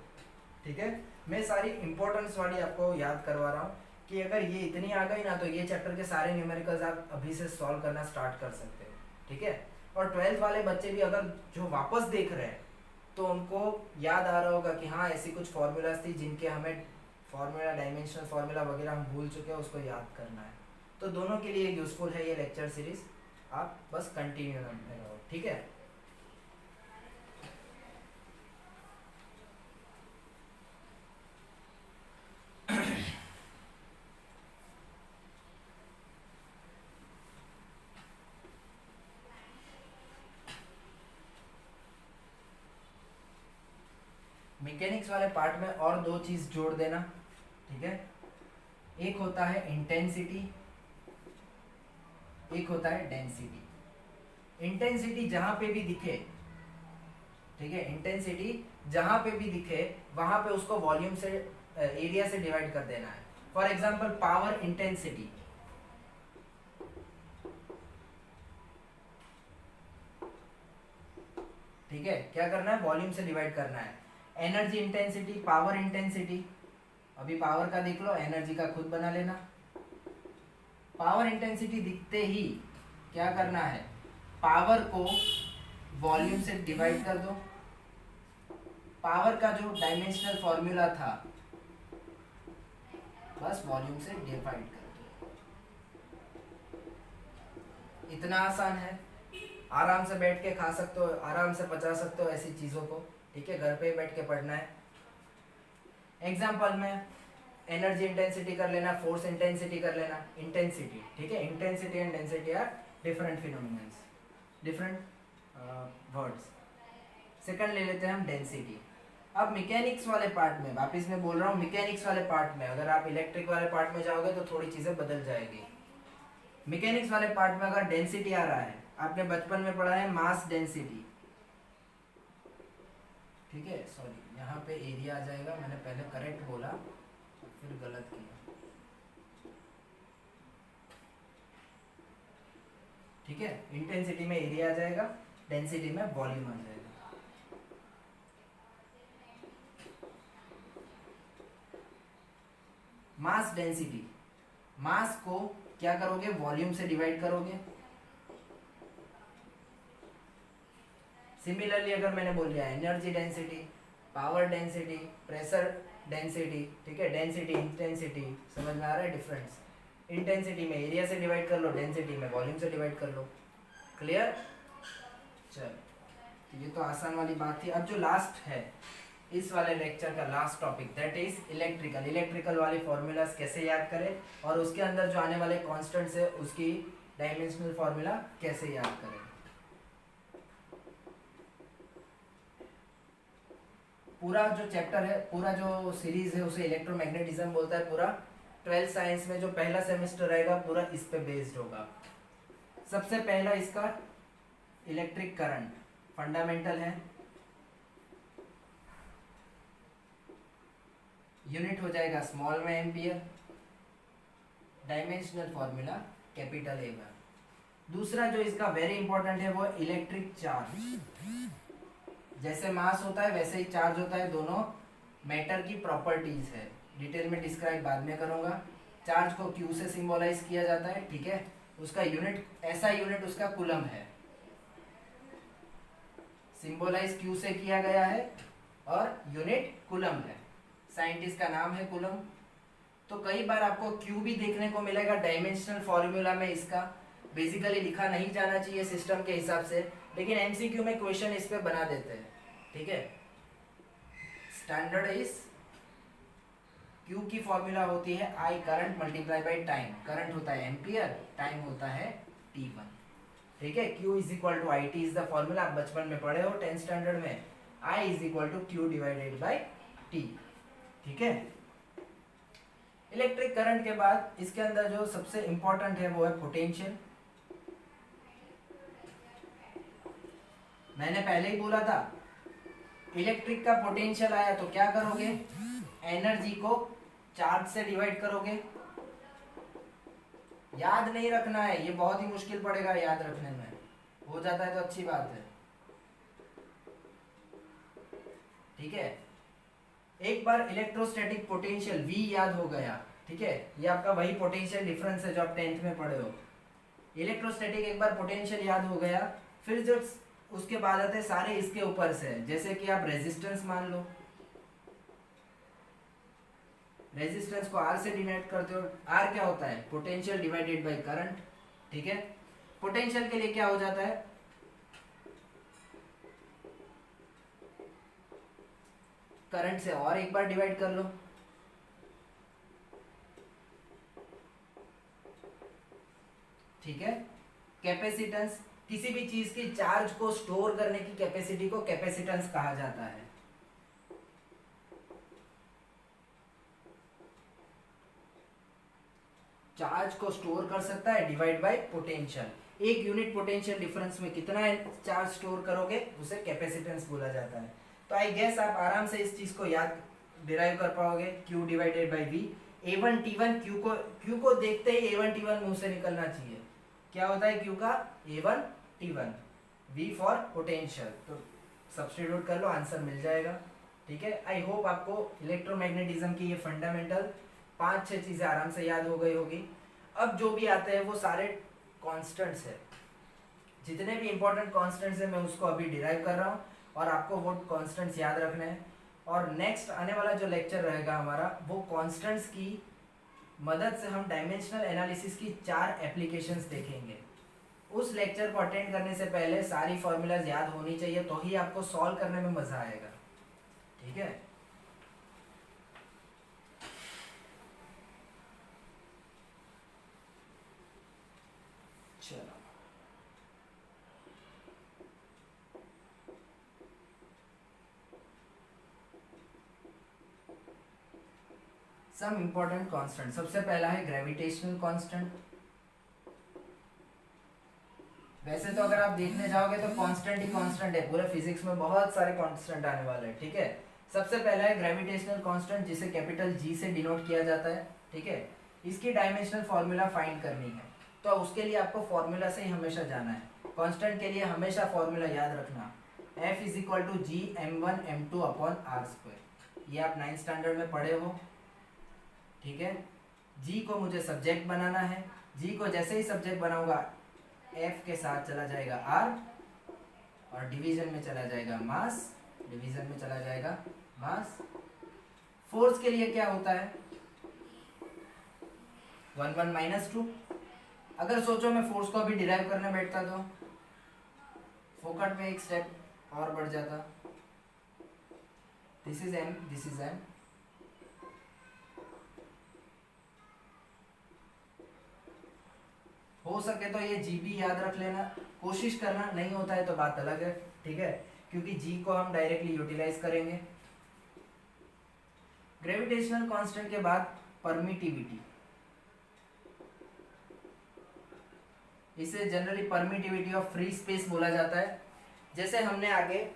ठीक है। मैं सारी इंपॉर्टेंस वाली आपको याद करवा रहा हूँ कि अगर ये इतनी आ गई ना तो ये चैप्टर के सारे न्यूमेरिकल्स आप अभी से सॉल्व करना स्टार्ट कर सकते हो, ठीक है। और 12th वाले बच्चे भी अगर जो वापस देख रहे हैं तो उनको याद आ रहा होगा कि हाँ ऐसी कुछ फॉर्मूलाज थी जिनके हमें फॉर्मूला, डायमेंशनल फॉर्मूला वगैरह हम भूल चुके हैं, उसको याद करना है। तो दोनों के लिए यूजफुल है ये लेक्चर सीरीज, आप बस कंटिन्यू रहो, ठीक है। मैकेनिक्स वाले पार्ट में और दो चीज जोड़ देना, ठीक है। एक होता है इंटेंसिटी, एक होता है डेंसिटी। इंटेंसिटी जहां पे भी दिखे, ठीक है, इंटेंसिटी जहां पे भी दिखे वहां पे उसको वॉल्यूम से एरिया से डिवाइड कर देना है। फॉर एग्जांपल पावर इंटेंसिटी, ठीक है, क्या करना है, वॉल्यूम से डिवाइड करना है। एनर्जी इंटेंसिटी, पावर इंटेंसिटी, अभी पावर का देख लो, एनर्जी का खुद बना लेना। पावर इंटेंसिटी दिखते ही क्या करना है, पावर को वॉल्यूम से डिवाइड कर दो। पावर का जो डायमेंशनल फॉर्मूला था बस वॉल्यूम से डिवाइड कर दो। इतना आसान है, आराम से बैठ के खा सकते हो, आराम से पचा सकते हो ऐसी चीजों को, ठीक है, घर पे ही बैठ के पढ़ना है। एग्जाम्पल में एनर्जी इंटेंसिटी कर लेना, फोर्स इंटेंसिटी कर लेना, इंटेंसिटी, ठीक है। Intensity and density are different phenomenons, different words. Second ले लेते हैं हम डेंसिटी। अब मैकेनिक्स वाले पार्ट में, वापस मैं बोल रहा हूँ मैकेनिक्स वाले पार्ट में, अगर आप इलेक्ट्रिक वाले पार्ट में जाओगे तो थोड़ी चीजें बदल जाएगी। मैकेनिक्स वाले पार्ट में अगर डेंसिटी आ रहा है, आपने बचपन में पढ़ा है मास डेंसिटी, ठीक है, सॉरी यहाँ पे एरिया आ जाएगा, मैंने पहले करेक्ट बोला फिर गलत किया, ठीक है। इंटेंसिटी में एरिया आ जाएगा, डेंसिटी में वॉल्यूम आ जाएगा। मास डेंसिटी, मास को क्या करोगे, वॉल्यूम से डिवाइड करोगे। सिमिलरली अगर मैंने बोल दिया energy density, power density, pressure density, ठीक है, डेंसिटी इंटेंसिटी, समझ में आ रहा है डिफरेंस। इंटेंसिटी में एरिया से डिवाइड कर लो, डेंसिटी में वॉल्यूम से डिवाइड कर लो। क्लियर, चल ये तो आसान वाली बात थी। अब जो लास्ट है इस वाले लेक्चर का last topic, that is electrical. Electrical वाले फॉर्मूलाज कैसे याद करें और उसके अंदर जो आने वाले कॉन्स्टेंट्स है उसकी डायमेंशनल फॉर्मूला कैसे याद करें। पूरा जो चैप्टर है, पूरा जो सीरीज है उसे इलेक्ट्रोमैग्नेटिज्म बोलता है। पूरा 12th साइंस में जो पहला सेमेस्टर रहेगा पूरा इस पे बेस्ड होगा। सबसे पहला इसका इलेक्ट्रिक करंट फंडामेंटल है, यूनिट हो जाएगा स्मॉल में ampere, dimensional formula capital A में। दूसरा जो इसका वेरी इंपॉर्टेंट है वो इलेक्ट्रिक चार्ज। जैसे मास होता है वैसे ही चार्ज होता है, दोनों मैटर की प्रॉपर्टीज है, डिटेल में डिस्क्राइब बाद में करूंगा। चार्ज को क्यू से सिंबलाइज किया जाता है, ठीक है, उसका यूनिट, ऐसा यूनिट उसका कूलम है, सिंबलाइज क्यू से किया गया है और यूनिट कूलम है, साइंटिस्ट का नाम है कूलम। तो कई बार आपको क्यू भी देखने को मिलेगा डायमेंशनल फॉर्मूला में, इसका बेसिकली लिखा नहीं जाना चाहिए सिस्टम के हिसाब से, लेकिन एमसीक्यू में क्वेश्चन इस पे बना देते हैं, ठीक है। स्टैंडर्ड इज क्यू की फॉर्मूला होती है I current multiply by time. Current होता है एम्पियर, टाइम होता है t1, ठीक है। Q is equal to I T is the formula, आप बचपन में पढ़े हो 10th स्टैंडर्ड में। I is equal to Q divided by T, ठीक है। इलेक्ट्रिक करंट के बाद इसके अंदर जो सबसे इंपॉर्टेंट है वो है पोटेंशियल। मैंने पहले ही बोला था इलेक्ट्रिक का पोटेंशियल आया तो क्या करोगे, एनर्जी को चार्ज से डिवाइड करोगे। याद नहीं रखना है, ये बहुत ही मुश्किल पड़ेगा याद रखने में, हो जाता है तो अच्छी बात है, ठीक है। एक बार इलेक्ट्रोस्टैटिक पोटेंशियल V याद हो गया, ठीक है, ये आपका वही पोटेंशियल डिफरेंस है जो आप 10th में पढ़े हो। इलेक्ट्रोस्टैटिक एक बार पोटेंशियल याद हो गया, फिर जो उसके बाद आते हैं सारे इसके ऊपर से, जैसे कि आप रेजिस्टेंस मान लो, रेजिस्टेंस को R से डिनोट करते हो। R क्या होता है, पोटेंशियल डिवाइडेड बाय करंट, ठीक है। पोटेंशियल के लिए क्या हो जाता है, करंट से और एक बार डिवाइड कर लो, ठीक है। कैपेसिटेंस, किसी भी चीज की चार्ज को स्टोर करने की कैपेसिटी को कैपेसिटेंस कहा जाता है, चार्ज को स्टोर कर सकता है डिवाइड बाय पोटेंशियल। एक यूनिट पोटेंशियल डिफरेंस में कितना चार्ज स्टोर करोगे उसे कैपेसिटेंस बोला जाता है। तो आई गेस आप आराम से इस चीज को याद डिराइव कर पाओगे, Q divided by V। A1 T1, Q को देखते ही A1 T1 मुंह से निकलना चाहिए। क्या होता है Q का? A1 T1, V for potential. तो सब्स्टिट्यूट कर लो, आंसर मिल जाएगा। ठीक है, आई होप आपको इलेक्ट्रोमैग्नेटिज्म की ये फंडामेंटल 5-6 चीजें आराम से याद हो गई होगी। अब जो भी आते हैं वो सारे कॉन्स्टेंट्स है, जितने भी इंपॉर्टेंट कॉन्स्टेंट्स है मैं उसको अभी डिराइव कर रहा हूँ और आपको वो कॉन्स्टेंट्स याद रखने हैं। और नेक्स्ट आने वाला जो लेक्चर रहेगा हमारा, वो कॉन्स्टेंट्स की मदद से हम डायमेंशनल एनालिसिस की 4 एप्लीकेशंस देखेंगे। उस लेक्चर को अटेंड करने से पहले सारी फॉर्मूलाज याद होनी चाहिए, तो ही आपको सॉल्व करने में मजा आएगा। ठीक है, चलो सम इंपॉर्टेंट कांस्टेंट। सबसे पहला है ग्रेविटेशनल कांस्टेंट। वैसे तो अगर आप देखने जाओगे तो कांस्टेंट ही कांस्टेंट है, पूरे फिजिक्स में बहुत सारे कांस्टेंट आने वाले हैं। ठीक है, सबसे पहला है ग्रेविटेशनल कांस्टेंट, जिसे कैपिटल G से डिनोट किया जाता है। ठीक है, इसकी डायमेंशनल फॉर्मूला फाइंड करनी है, तो उसके लिए आपको फॉर्मूला से ही हमेशा जाना है। कांस्टेंट के लिए हमेशा फॉर्मूला याद रखना, F is equal to G m1 m2 upon R square. ये आप 9th स्टैंडर्ड में पढ़े हो। ठीक है, G को मुझे सब्जेक्ट बनाना है। G को जैसे ही सब्जेक्ट बनाऊंगा F के साथ चला जाएगा R, और डिवीजन में चला जाएगा मास, डिवीजन में चला जाएगा मास। फोर्स के लिए क्या होता है? 1 1 माइनस 2। अगर सोचो मैं फोर्स को अभी डिराइव करने बैठता तो फोकट में एक स्टेप और बढ़ जाता। This is M, this is M। हो सके तो ये जी भी याद रख लेना, कोशिश करना, नहीं होता है तो बात अलग है। ठीक है, क्योंकि जी को हम डायरेक्टली यूटिलाइज करेंगे। ग्रेविटेशनल कांस्टेंट के बाद परमिटिविटी, इसे generally permittivity of free space बोला जाता है। जैसे हमने आगे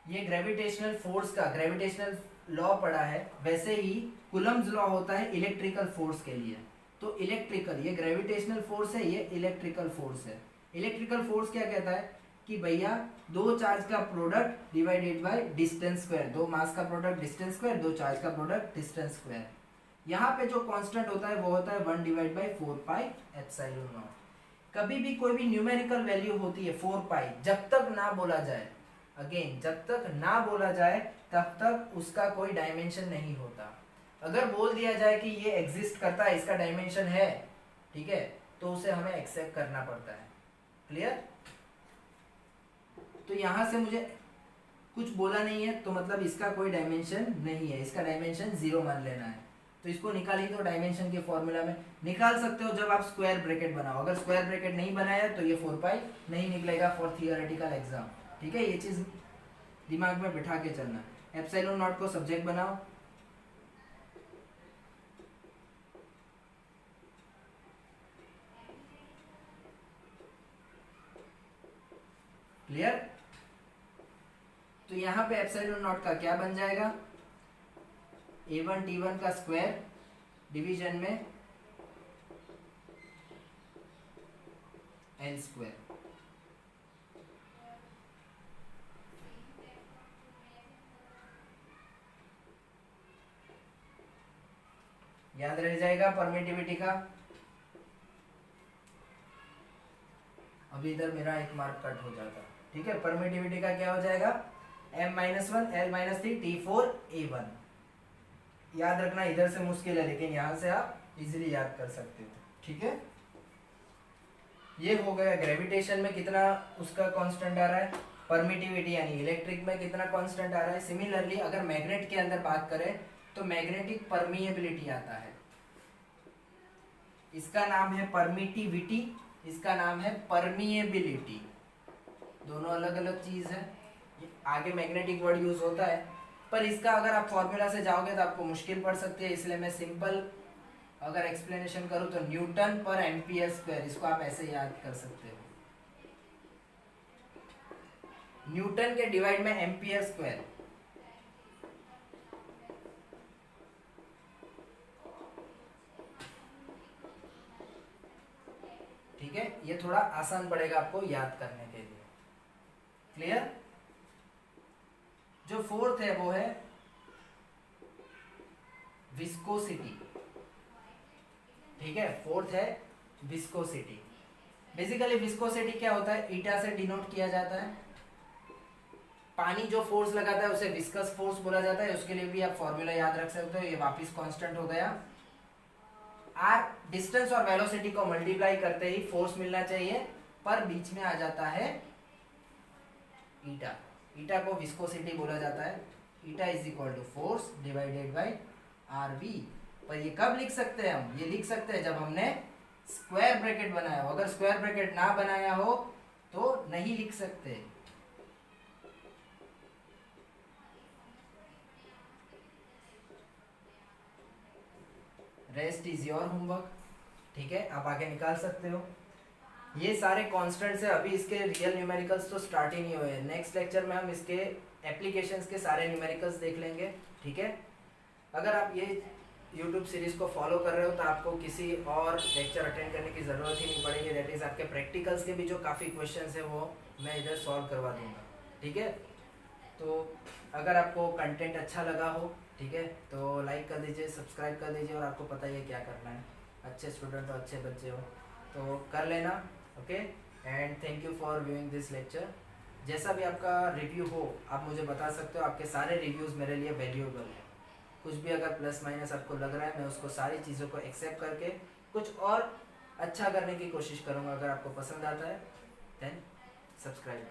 ये ग्रेविटेशनल फोर्स का ग्रेविटेशनल लॉ पढ़ा है, वैसे ही कूलम्ब्स लॉ होता है इलेक्ट्रिकल फोर्स के लिए। तो इलेक्ट्रिकल, ये ग्रेविटेशनल फोर्स है, ये इलेक्ट्रिकल फोर्स है। इलेक्ट्रिकल फोर्स क्या कहता है कि भैया दो चार्ज का product divided by distance square, दो मास का प्रोडक्ट डिस्टेंस स्क्वायर, दो चार्ज का प्रोडक्ट डिस्टेंस स्क्वायर। यहाँ पे जो कांस्टेंट होता है वो होता है 1 divide by 4 pi epsilon not. कभी भी कोई भी न्यूमेरिकल वैल्यू होती है 4 पाई, जब तक ना बोला जाए, अगेन जब तक ना बोला जाए तब तक उसका कोई डायमेंशन नहीं होता। अगर बोल दिया जाए कि ये एग्जिस्ट करता है, इसका डायमेंशन है, ठीक है, तो उसे हमें एक्सेप्ट करना पड़ता है। क्लियर? तो यहां से मुझे कुछ बोला नहीं है तो मतलब इसका कोई डायमेंशन नहीं है, इसका डायमेंशन 0 मान लेना है। तो इसको निकालिए, तो डायमेंशन के फॉर्मूला में निकाल सकते हो जब आप स्क्वायर ब्रैकेट बनाओ। अगर स्क्वायर ब्रैकेट नहीं बनाया तो ये 4 पाई नहीं निकलेगा फॉर थियोरेटिकल एग्जाम। ठीक है, ये चीज दिमाग में बिठा के चलना। एप्सिलॉन नॉट को सब्जेक्ट बनाओ, क्लियर? तो यहाँ पे एप्सिलॉन नॉट का क्या बन जाएगा? A1 T1 का स्क्वायर डिवीजन में L स्क्वायर। याद रह जाएगा परमिटिविटी का। अभी इधर मेरा एक मार्क कट हो जाता। ठीक है, परमिटिविटी का क्या हो जाएगा? M-1 L-3 T4 A1। याद रखना इधर से मुश्किल है, लेकिन यहां से आप इजीली याद कर सकते हो। ठीक है, ये हो गया ग्रेविटेशन में कितना उसका कांस्टेंट आ रहा है, परमिटिविटी यानी इलेक्ट्रिक में कितना कांस्टेंट आ रहा है। सिमिलरली अगर मैग्नेट के अंदर बात करें तो मैग्नेटिक परमिएबिलिटी आता है, इसका नाम है परमिटिविटी, इसका नाम है परमिएबिलिटी। दोनों अलग अलग चीज है। आगे मैग्नेटिक वर्ड यूज होता है, पर इसका अगर आप फॉर्मूला से जाओगे तो आपको मुश्किल पड़ सकती है, इसलिए मैं सिंपल अगर एक्सप्लेनेशन करूँ तो न्यूटन पर एम्पियर स्क्वायर, इसको आप ऐसे याद कर सकते हो, न्यूटन के डिवाइड में एम्पियर स्क्वायर। ठीक है, ये थोड़ा आसान पड़ेगा आपको याद करने के लिए। क्लियर? जो फोर्थ है वो है विस्कोसिटी। ठीक है, फोर्थ है विस्कोसिटी। बेसिकली विस्कोसिटी क्या होता है, ईटा से डिनोट किया जाता है। पानी जो फोर्स लगाता है उसे विस्कस फोर्स बोला जाता है, उसके लिए भी आप फॉर्मूला याद रख सकते हो, ये वापस कांस्टेंट हो गया। आर डिस्टेंस और वेलोसिटी को मल्टीप्लाई करते ही फोर्स मिलना चाहिए, पर बीच में आ जाता है ईटा। ईटा को विस्कोसिटी बोला जाता है। Eta is equal to force divided by R V. पर ये कब लिख सकते हैं हम, ये लिख सकते हैं जब हमने स्क्वायर ब्रैकेट बनाया हो। अगर स्क्वायर ब्रैकेट ना बनाया हो तो नहीं लिख सकते। Rest is your homework. ठीक है, आप आगे निकाल सकते हो। ये सारे कॉन्स्टेंट्स है, अभी इसके रियल न्यूमेरिकल्स तो स्टार्ट ही नहीं हुए। नेक्स्ट लेक्चर में हम इसके एप्लीकेशंस के सारे न्यूमेरिकल्स देख लेंगे। ठीक है, अगर आप ये यूट्यूब सीरीज को फॉलो कर रहे हो तो आपको किसी और लेक्चर अटेंड करने की ज़रूरत ही नहीं पड़ेगी। दैट इज़ आपके प्रैक्टिकल्स के भी जो काफ़ी क्वेश्चंस है वो मैं इधर सॉल्व करवा दूंगा। ठीक है, तो अगर आपको कंटेंट अच्छा लगा हो, ठीक है, तो लाइक कर दीजिए, सब्सक्राइब कर दीजिए, और आपको पता ही है क्या करना है। अच्छे स्टूडेंट हो, अच्छे बच्चे हो तो कर लेना। Okay, and thank you for viewing this lecture. जैसा भी आपका रिव्यू हो आप मुझे बता सकते हो, आपके सारे रिव्यूज़ मेरे लिए वैल्यूएबल है। कुछ भी अगर प्लस माइनस आपको लग रहा है, मैं उसको सारी चीज़ों को एक्सेप्ट करके कुछ और अच्छा करने की कोशिश करूँगा। अगर आपको पसंद आता है देन सब्सक्राइब।